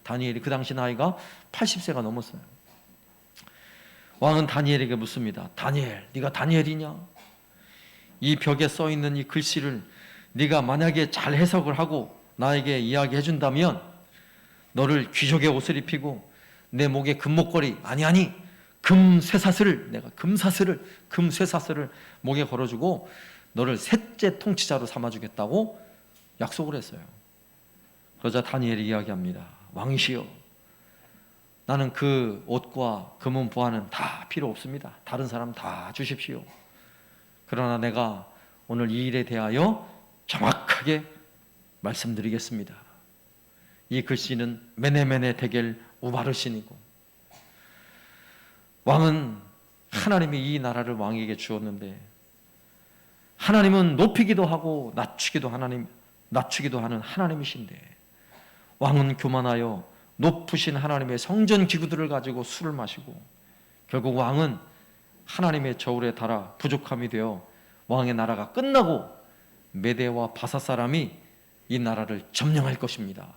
다니엘이 그 당시 나이가 80세가 넘었어요. 왕은 다니엘에게 묻습니다. 다니엘, 네가 다니엘이냐? 이 벽에 써 있는 이 글씨를 네가 만약에 잘 해석을 하고 나에게 이야기해 준다면 너를 귀족의 옷을 입히고 내 목에 금목걸이, 아니 금쇠사슬을, 내가 금쇠사슬을 목에 걸어주고 너를 셋째 통치자로 삼아주겠다고 약속을 했어요. 그러자 다니엘이 이야기합니다. 왕이시여, 나는 그 옷과 금은 보화는 다 필요 없습니다. 다른 사람 다 주십시오. 그러나 내가 오늘 이 일에 대하여 정확하게 말씀드리겠습니다. 이 글씨는 메네메네 데겔 우바르신이고, 왕은 하나님이 이 나라를 왕에게 주었는데 하나님은 높이기도 하고 낮추기도 하는 하나님이신데 왕은 교만하여 높으신 하나님의 성전 기구들을 가지고 술을 마시고 결국 왕은 하나님의 저울에 달아 부족함이 되어 왕의 나라가 끝나고 메대와 바사 사람이 이 나라를 점령할 것입니다.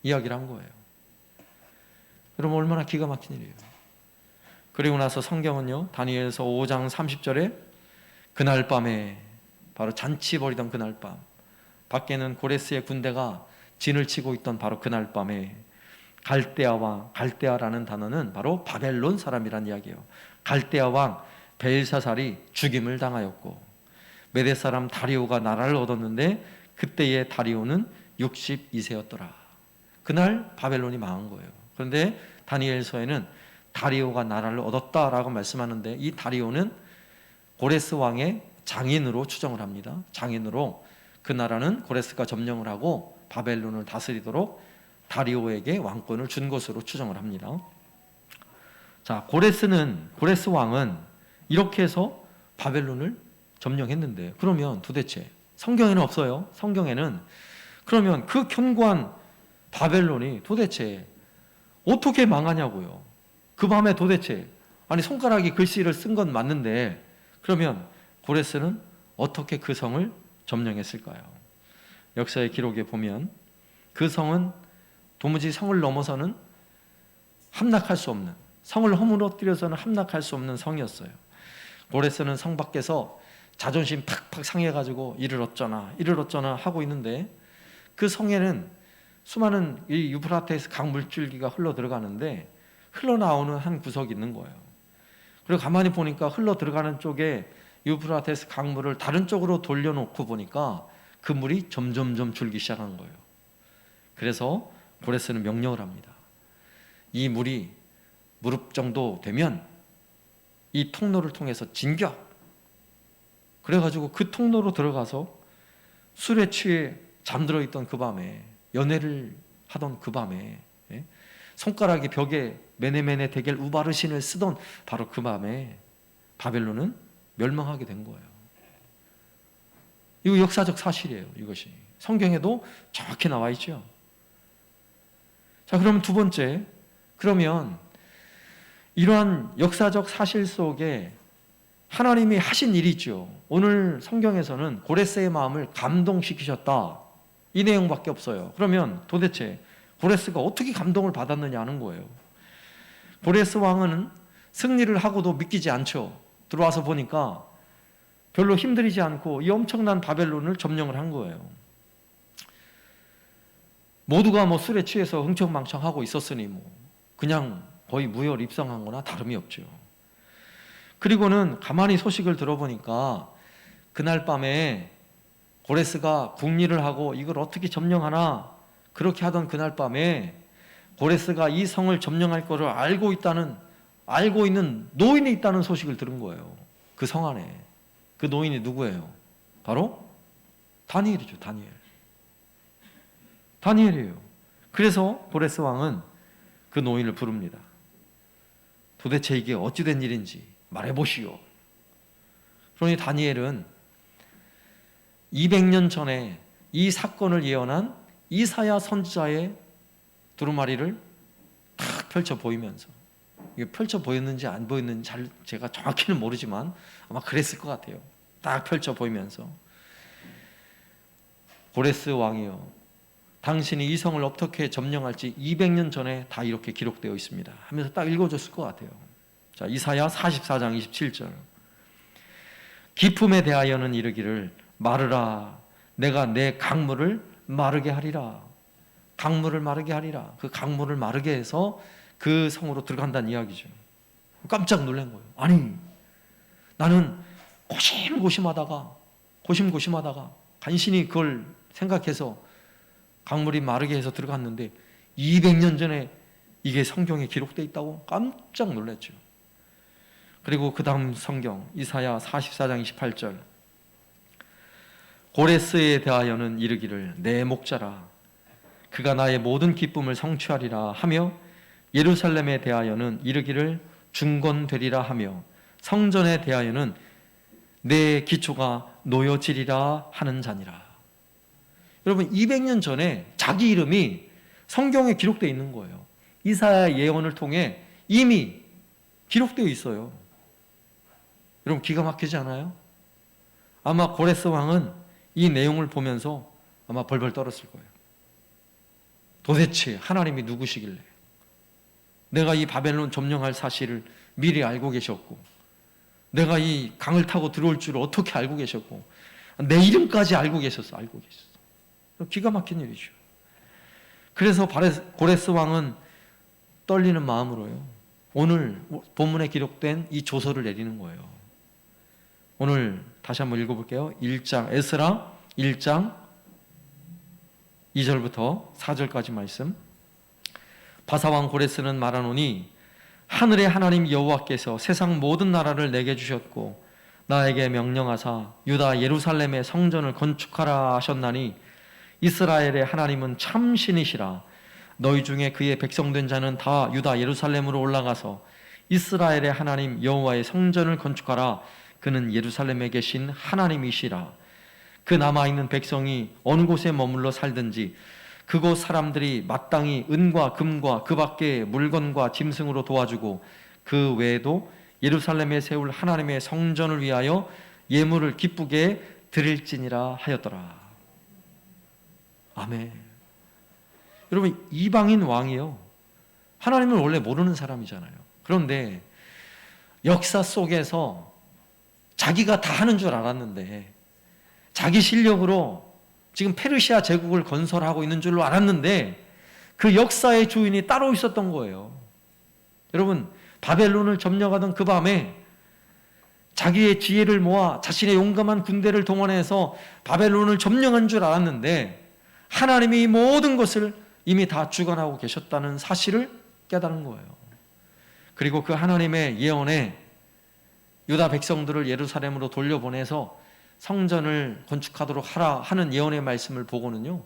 이야기를 한 거예요. 여러분 얼마나 기가 막힌 일이에요. 그리고 나서 성경은요, 다니엘서 5장 30절에 그날 밤에, 바로 잔치 벌이던 그날 밤, 밖에는 고레스의 군대가 진을 치고 있던 바로 그날 밤에 갈대아 왕, 갈대아라는 단어는 바로 바벨론 사람이란 이야기예요. 갈대아 왕 벨사살이 죽임을 당하였고 메대 사람 다리오가 나라를 얻었는데 그때의 다리오는 62세였더라. 그날 바벨론이 망한 거예요. 그런데 다니엘서에는 다리오가 나라를 얻었다라고 말씀하는데 이 다리오는 고레스 왕의 장인으로 추정을 합니다. 장인으로 그 나라는 고레스가 점령을 하고 바벨론을 다스리도록 다리오에게 왕권을 준 것으로 추정을 합니다. 자, 고레스 왕은 이렇게 해서 바벨론을 점령했는데 그러면 도대체 성경에는 없어요. 성경에는 그러면 그 견고한 바벨론이 도대체 어떻게 망하냐고요. 그 밤에 도대체 아니 손가락이 글씨를 쓴 건 맞는데 그러면 고레스는 어떻게 그 성을 점령했을까요? 역사의 기록에 보면 그 성은 도무지 성을 넘어서는 함락할 수 없는, 성을 허물어뜨려서는 함락할 수 없는 성이었어요. 고레스는 성 밖에서 자존심 팍팍 상해가지고 이를 어쩌나 하고 있는데 그 성에는 수많은 이 유프라테스 강 물줄기가 흘러 들어가는데 흘러나오는 한 구석이 있는 거예요. 그리고 가만히 보니까 흘러 들어가는 쪽에 유프라테스 강물을 다른 쪽으로 돌려놓고 보니까 그 물이 점점점 줄기 시작한 거예요. 그래서 고레스는 명령을 합니다. 이 물이 무릎 정도 되면 이 통로를 통해서 진격. 그래가지고 그 통로로 들어가서 술에 취해 잠들어 있던 그 밤에, 연애를 하던 그 밤에, 손가락이 벽에 메네메네 데겔 우바르신을 쓰던 바로 그 밤에 바벨론은 멸망하게 된 거예요. 이거 역사적 사실이에요. 이것이 성경에도 정확히 나와 있죠. 자, 그럼 두 번째, 그러면 이러한 역사적 사실 속에 하나님이 하신 일이 있죠. 오늘 성경에서는 고레스의 마음을 감동시키셨다, 이 내용밖에 없어요. 그러면 도대체 고레스가 어떻게 감동을 받았느냐 하는 거예요. 고레스 왕은 승리를 하고도 믿기지 않죠. 들어와서 보니까 별로 힘들이지 않고 이 엄청난 바벨론을 점령을 한 거예요. 모두가 뭐 술에 취해서 흥청망청하고 있었으니 뭐 그냥 거의 무혈 입성한 거나 다름이 없죠. 그리고는 가만히 소식을 들어보니까 그날 밤에 고레스가 국리를 하고 이걸 어떻게 점령하나 그렇게 하던 그날 밤에 고레스가 이 성을 점령할 것을 알고 있는 노인이 있다는 소식을 들은 거예요. 그 성 안에. 그 노인이 누구예요? 바로 다니엘이죠. 다니엘이에요. 그래서 고레스 왕은 그 노인을 부릅니다. 도대체 이게 어찌된 일인지 말해보시오. 그러니 다니엘은 200년 전에 이 사건을 예언한 이사야 선지자의 두루마리를 탁 펼쳐 보이면서, 이게 펼쳐 보였는지 안 보였는지 제가 정확히는 모르지만 아마 그랬을 것 같아요. 딱 펼쳐 보이면서 고레스 왕이요, 당신이 이 성을 어떻게 점령할지 200년 전에 다 이렇게 기록되어 있습니다 하면서 딱 읽어줬을 것 같아요. 자, 이사야 44장 27절. 기품에 대하여는 이르기를 마르라, 내가 내 강물을 마르게 하리라. 강물을 마르게 하리라. 그 강물을 마르게 해서 그 성으로 들어간다는 이야기죠. 깜짝 놀란 거예요. 아니, 나는 고심고심하다가 간신히 그걸 생각해서 강물이 마르게 해서 들어갔는데 200년 전에 이게 성경에 기록되어 있다고 깜짝 놀랐죠. 그리고 그 다음 성경 이사야 44장 28절. 고레스에 대하여는 이르기를 내 목자라, 그가 나의 모든 기쁨을 성취하리라 하며, 예루살렘에 대하여는 이르기를 중건되리라 하며, 성전에 대하여는 내 기초가 놓여지리라 하는 자니라. 여러분 200년 전에 자기 이름이 성경에 기록되어 있는 거예요. 이사야 예언을 통해 이미 기록되어 있어요. 여러분 기가 막히지 않아요? 아마 고레스 왕은 이 내용을 보면서 아마 벌벌 떨었을 거예요. 도대체 하나님이 누구시길래 내가 이 바벨론 점령할 사실을 미리 알고 계셨고, 내가 이 강을 타고 들어올 줄을 어떻게 알고 계셨고, 내 이름까지 알고 계셨어. 기가 막힌 일이죠. 그래서 고레스 왕은 떨리는 마음으로요, 오늘 본문에 기록된 이 조서를 내리는 거예요. 오늘 다시 한번 읽어볼게요. 1장, 에스라 1장 2절부터 4절까지 말씀. 바사왕 고레스는 말하노니 하늘의 하나님 여호와께서 세상 모든 나라를 내게 주셨고 나에게 명령하사 유다 예루살렘의 성전을 건축하라 하셨나니 이스라엘의 하나님은 참 신이시라. 너희 중에 그의 백성된 자는 다 유다 예루살렘으로 올라가서 이스라엘의 하나님 여호와의 성전을 건축하라. 그는 예루살렘에 계신 하나님이시라. 그 남아있는 백성이 어느 곳에 머물러 살든지 그곳 사람들이 마땅히 은과 금과 그 밖의 물건과 짐승으로 도와주고 그 외에도 예루살렘에 세울 하나님의 성전을 위하여 예물을 기쁘게 드릴지니라 하였더라. 아멘. 여러분 이방인 왕이요, 하나님을 원래 모르는 사람이잖아요. 그런데 역사 속에서 자기가 다 하는 줄 알았는데, 자기 실력으로 지금 페르시아 제국을 건설하고 있는 줄로 알았는데 그 역사의 주인이 따로 있었던 거예요. 여러분 바벨론을 점령하던 그 밤에 자기의 지혜를 모아 자신의 용감한 군대를 동원해서 바벨론을 점령한 줄 알았는데 하나님이 모든 것을 이미 다 주관하고 계셨다는 사실을 깨달은 거예요. 그리고 그 하나님의 예언에 유다 백성들을 예루살렘으로 돌려보내서 성전을 건축하도록 하라 하는 예언의 말씀을 보고는요,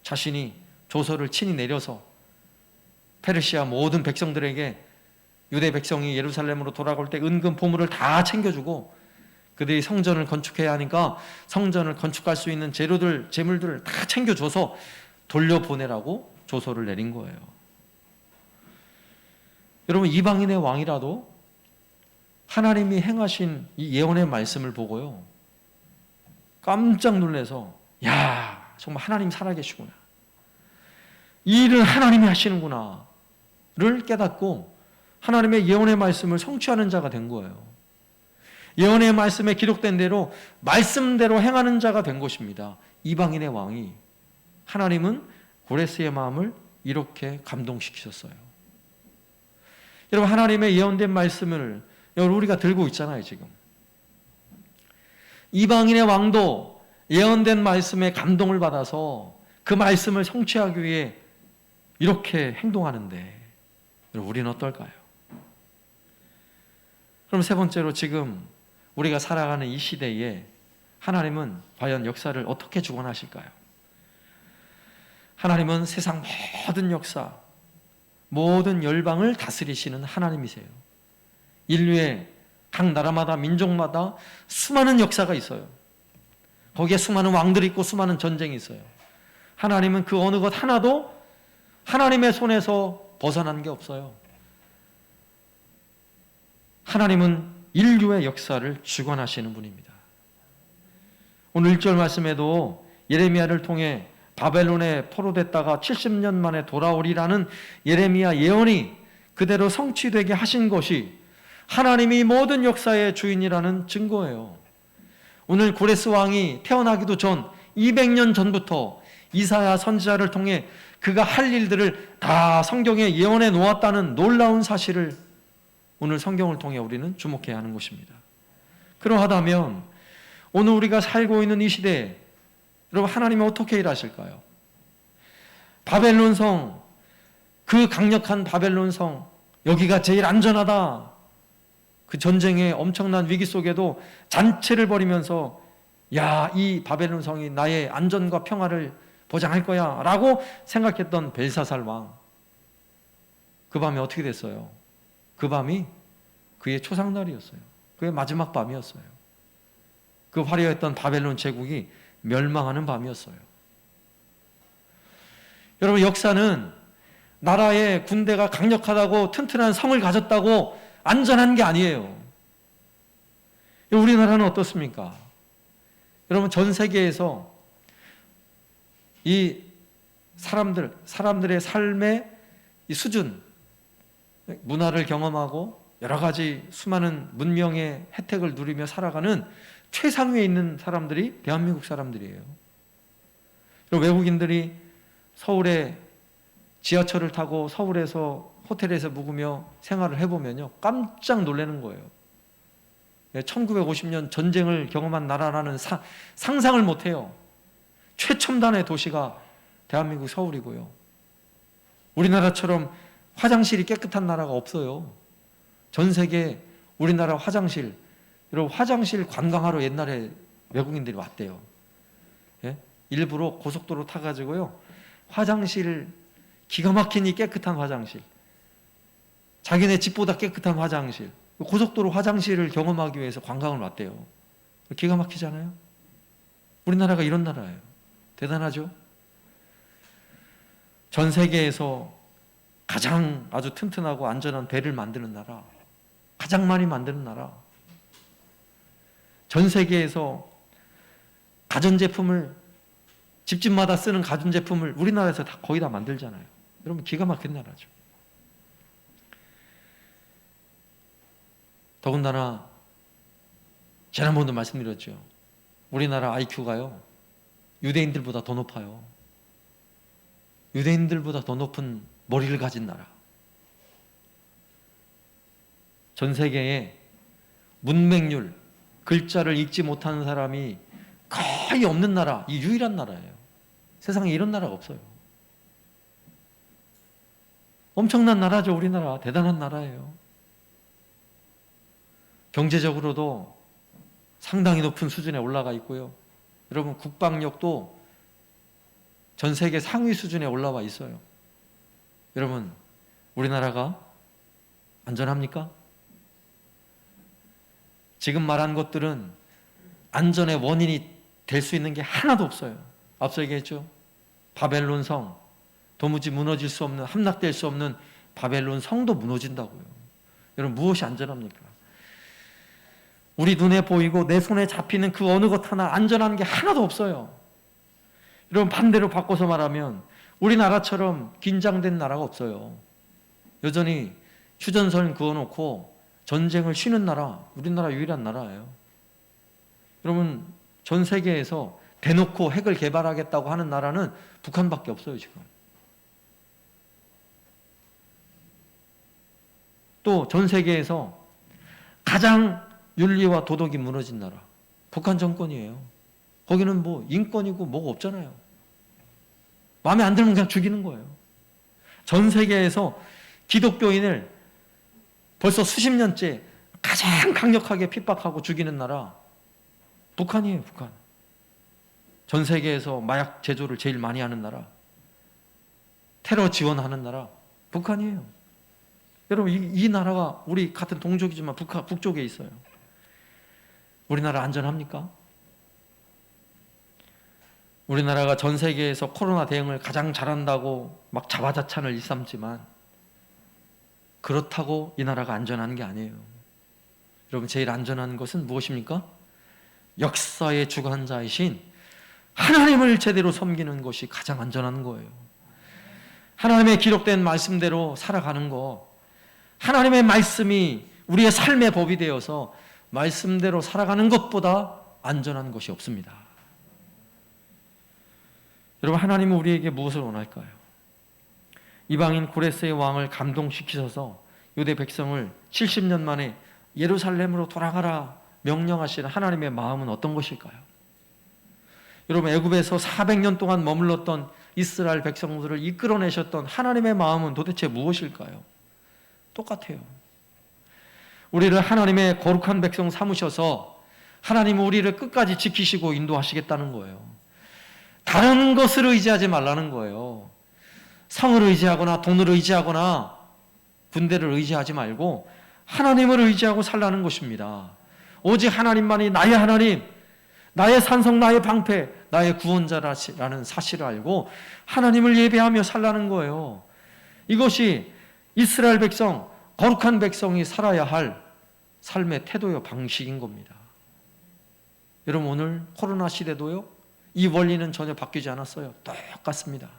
자신이 조서를 친히 내려서 페르시아 모든 백성들에게 유대 백성이 예루살렘으로 돌아올 때 은금 보물을 다 챙겨주고 그들이 성전을 건축해야 하니까 성전을 건축할 수 있는 재료들, 재물들을 다 챙겨줘서 돌려보내라고 조서를 내린 거예요. 여러분 이방인의 왕이라도 하나님이 행하신 이 예언의 말씀을 보고요, 깜짝 놀라서 야, 정말 하나님 살아계시구나, 이 일은 하나님이 하시는구나 를 깨닫고 하나님의 예언의 말씀을 성취하는 자가 된 거예요. 예언의 말씀에 기록된 대로 말씀대로 행하는 자가 된 것입니다. 이방인의 왕이. 하나님은 고레스의 마음을 이렇게 감동시키셨어요. 여러분 하나님의 예언된 말씀을 우리가 들고 있잖아요. 지금 이방인의 왕도 예언된 말씀에 감동을 받아서 그 말씀을 성취하기 위해 이렇게 행동하는데 우리는 어떨까요? 그럼 세 번째로 지금 우리가 살아가는 이 시대에 하나님은 과연 역사를 어떻게 주관하실까요? 하나님은 세상 모든 역사, 모든 열방을 다스리시는 하나님이세요. 인류의 각 나라마다 민족마다 수많은 역사가 있어요. 거기에 수많은 왕들이 있고 수많은 전쟁이 있어요. 하나님은 그 어느 것 하나도 하나님의 손에서 벗어난 게 없어요. 하나님은 인류의 역사를 주관하시는 분입니다. 오늘 1절 말씀에도 예레미야를 통해 바벨론에 포로됐다가 70년 만에 돌아오리라는 예레미야 예언이 그대로 성취되게 하신 것이 하나님이 모든 역사의 주인이라는 증거예요. 오늘 고레스 왕이 태어나기도 전 200년 전부터 이사야 선지자를 통해 그가 할 일들을 다 성경에 예언해 놓았다는 놀라운 사실을 오늘 성경을 통해 우리는 주목해야 하는 것입니다. 그러하다면 오늘 우리가 살고 있는 이 시대에 여러분 하나님은 어떻게 일하실까요? 바벨론 성, 그 강력한 바벨론 성, 여기가 제일 안전하다. 그 전쟁의 엄청난 위기 속에도 잔치를 벌이면서 야, 이 바벨론 성이 나의 안전과 평화를 보장할 거야 라고 생각했던 벨사살 왕, 그 밤에 어떻게 됐어요? 그 밤이 그의 초상날이었어요. 그의 마지막 밤이었어요. 그 화려했던 바벨론 제국이 멸망하는 밤이었어요. 여러분, 역사는 나라의 군대가 강력하다고 튼튼한 성을 가졌다고 안전한 게 아니에요. 우리나라는 어떻습니까? 여러분, 전 세계에서 이 사람들의 삶의 이 수준, 문화를 경험하고 여러 가지 수많은 문명의 혜택을 누리며 살아가는 최상위에 있는 사람들이 대한민국 사람들이에요. 외국인들이 서울에 지하철을 타고 서울에서 호텔에서 묵으며 생활을 해보면요, 깜짝 놀라는 거예요. 1950년 전쟁을 경험한 나라라는 상상을 못해요. 최첨단의 도시가 대한민국 서울이고요. 우리나라처럼 화장실이 깨끗한 나라가 없어요. 전 세계 우리나라 화장실, 여러분, 화장실 관광하러 옛날에 외국인들이 왔대요. 예? 일부러 고속도로 타가지고요, 화장실, 기가 막히니 깨끗한 화장실, 자기네 집보다 깨끗한 화장실, 고속도로 화장실을 경험하기 위해서 관광을 왔대요. 기가 막히잖아요. 우리나라가 이런 나라예요. 대단하죠? 전 세계에서 가장 아주 튼튼하고 안전한 배를 만드는 나라, 가장 많이 만드는 나라, 전 세계에서 가전제품을, 집집마다 쓰는 가전제품을 우리나라에서 거의 다 만들잖아요. 여러분, 기가 막힌 나라죠. 더군다나 지난번도 말씀드렸죠. 우리나라 IQ가요, 유대인들보다 더 높아요. 유대인들보다 더 높은 머리를 가진 나라. 전 세계에 문맹률, 글자를 읽지 못하는 사람이 거의 없는 나라, 이 유일한 나라예요. 세상에 이런 나라가 없어요. 엄청난 나라죠. 우리나라 대단한 나라예요. 경제적으로도 상당히 높은 수준에 올라가 있고요. 여러분, 국방력도 전 세계 상위 수준에 올라와 있어요. 여러분, 우리나라가 안전합니까? 지금 말한 것들은 안전의 원인이 될 수 있는 게 하나도 없어요. 앞서 얘기했죠. 바벨론 성, 도무지 무너질 수 없는, 함락될 수 없는 바벨론 성도 무너진다고요. 여러분, 무엇이 안전합니까? 우리 눈에 보이고 내 손에 잡히는 그 어느 것 하나 안전한 게 하나도 없어요. 여러분, 반대로 바꿔서 말하면 우리나라처럼 긴장된 나라가 없어요. 여전히 휴전선 그어놓고 전쟁을 쉬는 나라, 우리나라 유일한 나라예요. 여러분, 전 세계에서 대놓고 핵을 개발하겠다고 하는 나라는 북한밖에 없어요, 지금. 또 전 세계에서 가장 윤리와 도덕이 무너진 나라, 북한 정권이에요. 거기는 뭐 인권이고 뭐가 없잖아요. 마음에 안 들면 그냥 죽이는 거예요. 전 세계에서 기독교인을 벌써 수십 년째 가장 강력하게 핍박하고 죽이는 나라, 북한이에요, 북한. 전 세계에서 마약 제조를 제일 많이 하는 나라, 테러 지원하는 나라, 북한이에요. 여러분, 이 나라가 우리 같은 동족이지만 북쪽에 있어요. 우리나라 안전합니까? 우리나라가 전 세계에서 코로나 대응을 가장 잘한다고 막 자화자찬을 일삼지만 그렇다고 이 나라가 안전한 게 아니에요. 여러분, 제일 안전한 것은 무엇입니까? 역사의 주관자이신 하나님을 제대로 섬기는 것이 가장 안전한 거예요. 하나님의 기록된 말씀대로 살아가는 것, 하나님의 말씀이 우리의 삶의 법이 되어서 말씀대로 살아가는 것보다 안전한 것이 없습니다. 여러분, 하나님은 우리에게 무엇을 원할까요? 이방인 고레스의 왕을 감동시키셔서 유대 백성을 70년 만에 예루살렘으로 돌아가라 명령하시는 하나님의 마음은 어떤 것일까요? 여러분, 애굽에서 400년 동안 머물렀던 이스라엘 백성들을 이끌어내셨던 하나님의 마음은 도대체 무엇일까요? 똑같아요. 우리를 하나님의 거룩한 백성 삼으셔서 하나님은 우리를 끝까지 지키시고 인도하시겠다는 거예요. 다른 것을 의지하지 말라는 거예요. 성을 의지하거나 돈을 의지하거나 군대를 의지하지 말고 하나님을 의지하고 살라는 것입니다. 오직 하나님만이 나의 하나님, 나의 산성, 나의 방패, 나의 구원자라는 사실을 알고 하나님을 예배하며 살라는 거예요. 이것이 이스라엘 백성, 거룩한 백성이 살아야 할 삶의 태도요 방식인 겁니다. 여러분, 오늘 코로나 시대도요 이 원리는 전혀 바뀌지 않았어요. 똑같습니다.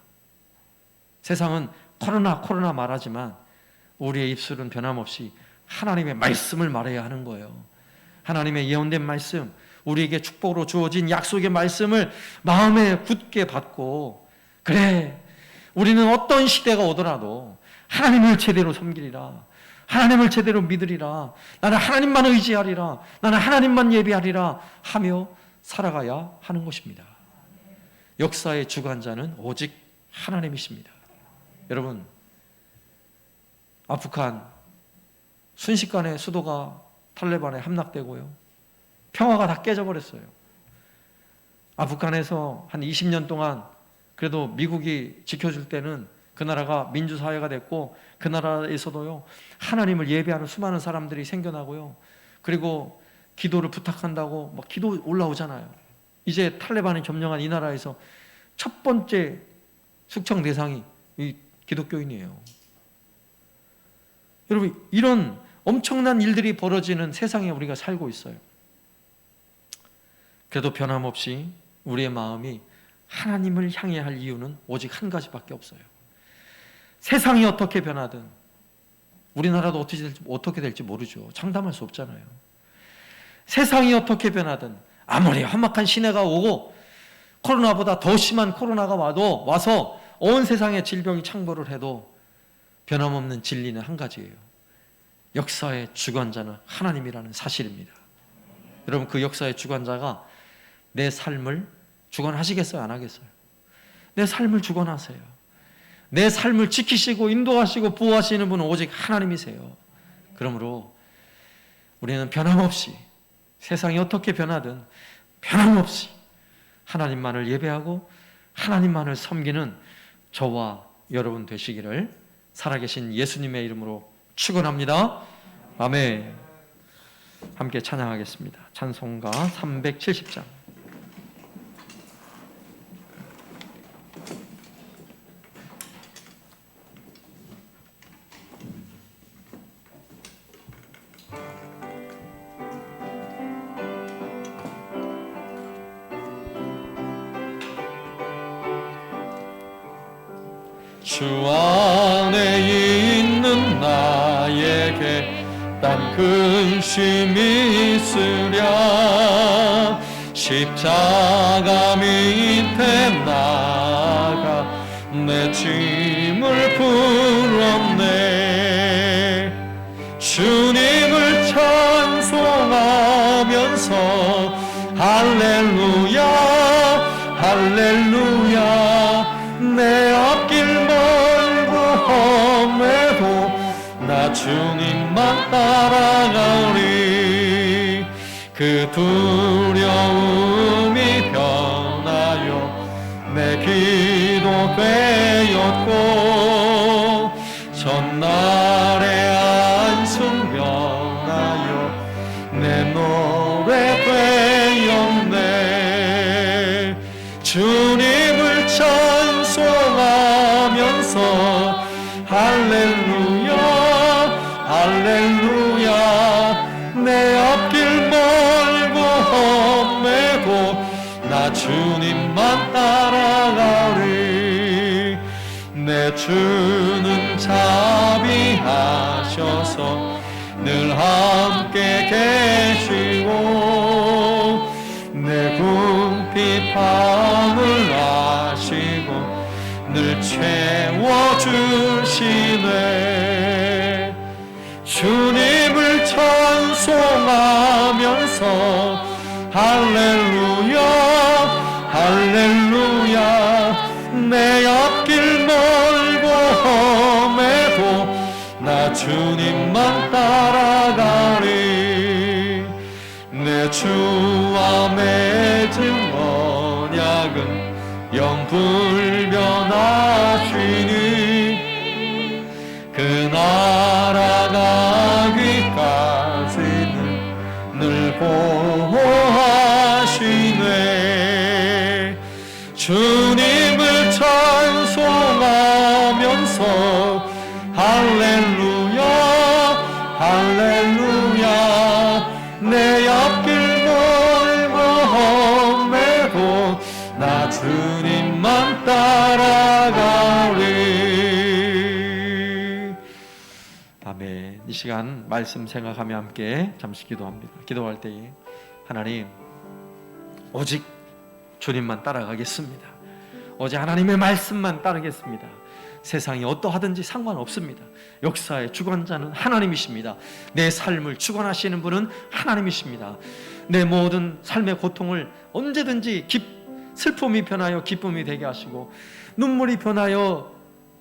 세상은 코로나 말하지만 우리의 입술은 변함없이 하나님의 말씀을 말해야 하는 거예요. 하나님의 예언된 말씀, 우리에게 축복으로 주어진 약속의 말씀을 마음에 굳게 받고, 그래, 우리는 어떤 시대가 오더라도 하나님을 제대로 섬기리라, 하나님을 제대로 믿으리라, 나는 하나님만 의지하리라, 나는 하나님만 예배하리라 하며 살아가야 하는 것입니다. 역사의 주관자는 오직 하나님이십니다. 여러분, 아프간 순식간에 수도가 탈레반에 함락되고요, 평화가 다 깨져버렸어요. 아프간에서 한 20년 동안 그래도 미국이 지켜줄 때는 그 나라가 민주사회가 됐고, 그 나라에서도요 하나님을 예배하는 수많은 사람들이 생겨나고요, 그리고 기도를 부탁한다고 막 기도 올라오잖아요. 이제 탈레반이 점령한 이 나라에서 첫 번째 숙청 대상이 이 기독교인이에요. 여러분, 이런 엄청난 일들이 벌어지는 세상에 우리가 살고 있어요. 그래도 변함없이 우리의 마음이 하나님을 향해 할 이유는 오직 한 가지밖에 없어요. 세상이 어떻게 변하든, 우리나라도 어떻게 될지 모르죠. 장담할 수 없잖아요. 세상이 어떻게 변하든, 아무리 험악한 시내가 오고 코로나보다 더 심한 코로나가 와서 온 세상에 질병이 창궐을 해도 변함없는 진리는 한 가지예요. 역사의 주관자는 하나님이라는 사실입니다. 여러분, 그 역사의 주관자가 내 삶을 주관하시겠어요? 안 하겠어요? 내 삶을 주관하세요. 내 삶을 지키시고 인도하시고 보호하시는 분은 오직 하나님이세요. 그러므로 우리는 변함없이, 세상이 어떻게 변하든 변함없이 하나님만을 예배하고 하나님만을 섬기는 저와 여러분 되시기를 살아계신 예수님의 이름으로 축원합니다. 아멘. 함께 찬양하겠습니다. 찬송가 370장. 주 안에 있는 나에게 딴 근심이 있으랴. 십자가 밑에 나가 내 짐을 풀었네. 주님을 찬송하면서 할렐루야 할렐루야. 내 앞길 멀고 험해도 나 주님만 따라가리. 그 두려움이 변하여 내 기도 되었고, 전날의 안승 변하여 내 노래 되었네. 주님을 찬송하면서 할렐루야 할렐루야. 내 앞길 멀고 험해도 나 주님만 따라가리. 내 주는 자비하셔서 늘 함께 계시고, 내 궁핍함을 아시고 늘 채워주시네. 주님을 찬송하면서 할렐루야 할렐루야. 내 앞길 멀고 험해도 나 주님만 따라가리. 내 주와 맺은 언약은 영불변하시니, 그 나라 가기까지는 늘 보호하시네. 주님을 찬송하면서 할렐루야 할렐루야 내 앞길 멀고험해도 나 주님만 따라가리. 아멘. 이 시간 말씀 생각하며 함께 잠시 기도합니다. 기도할 때에 하나님 오직 주님만 따라가겠습니다. 오직 하나님의 말씀만 따르겠습니다. 세상이 어떠하든지 상관없습니다. 역사의 주관자는 하나님이십니다. 내 삶을 주관하시는 분은 하나님이십니다. 내 모든 삶의 고통을 언제든지 슬픔이 변하여 기쁨이 되게 하시고 눈물이 변하여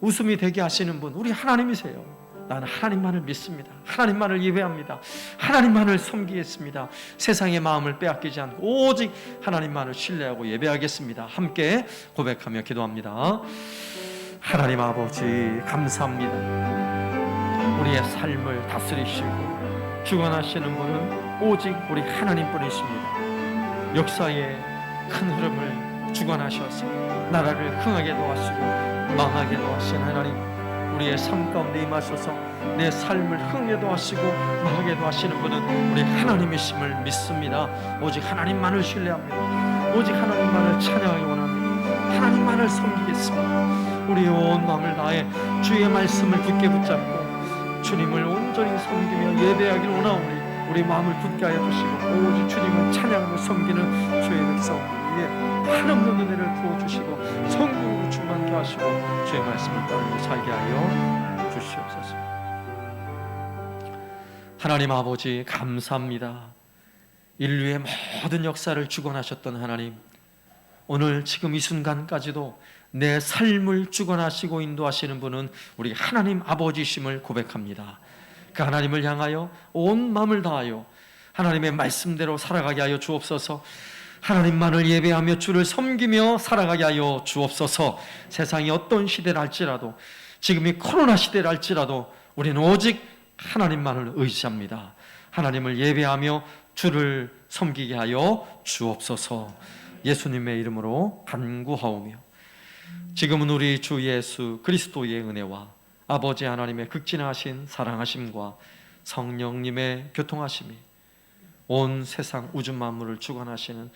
웃음이 되게 하시는 분 우리 하나님이세요. 나는 하나님만을 믿습니다. 하나님만을 예배합니다. 하나님만을 섬기겠습니다. 세상의 마음을 빼앗기지 않고 오직 하나님만을 신뢰하고 예배하겠습니다. 함께 고백하며 기도합니다. 하나님 아버지 감사합니다. 우리의 삶을 다스리시고 주관하시는 분은 오직 우리 하나님뿐이십니다. 역사의 큰 흐름을 주관하셔서 나라를 흥하게도 하시고 망하게도 하신 하나님, 우리의 삶 가운데 임하셔서 내 삶을 흥하게도 하시고 망하게도 하시는 분은 우리 하나님이심을 믿습니다. 오직 하나님만을 신뢰합니다. 오직 하나님만을 찬양하기 원합니다. 하나님만을 섬기겠습니다. 우리 온 마음을 다해 주의 말씀을 굳게 붙잡고 주님을 온전히 섬기며 예배하기를 원하오니 우리 마음을 굳게 하여 주시고 오직 주님을 찬양하며 섬기는 주의 백성 위에 한없는 은혜를 부어주시고 성공으로 충만케 하시고 주의 말씀을 따르며 살게 하여 주시옵소서. 하나님 아버지 감사합니다. 인류의 모든 역사를 주관하셨던 하나님, 오늘 지금 이 순간까지도 내 삶을 주관하시고 인도하시는 분은 우리 하나님 아버지심을 고백합니다. 그 하나님을 향하여 온 마음을 다하여 하나님의 말씀대로 살아가게 하여 주옵소서. 하나님만을 예배하며 주를 섬기며 살아가게 하여 주옵소서. 세상이 어떤 시대를 할지라도, 지금이 코로나 시대를 할지라도 우리는 오직 하나님만을 의지합니다. 하나님을 예배하며 주를 섬기게 하여 주옵소서. 예수님의 이름으로 간구하오며, 지금은 우리 주 예수 그리스도의 은혜와 아버지 하나님의 극진하신 사랑하심과 성령님의 교통하심이 온 세상 우주 만물을 주관하시는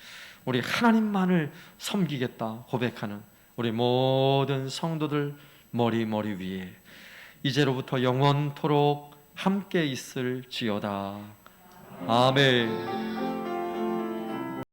우리 하나님만을 섬기겠다 고백하는 우리 모든 성도들 머리 위에 이제로부터 영원토록 함께 있을지어다. 아멘.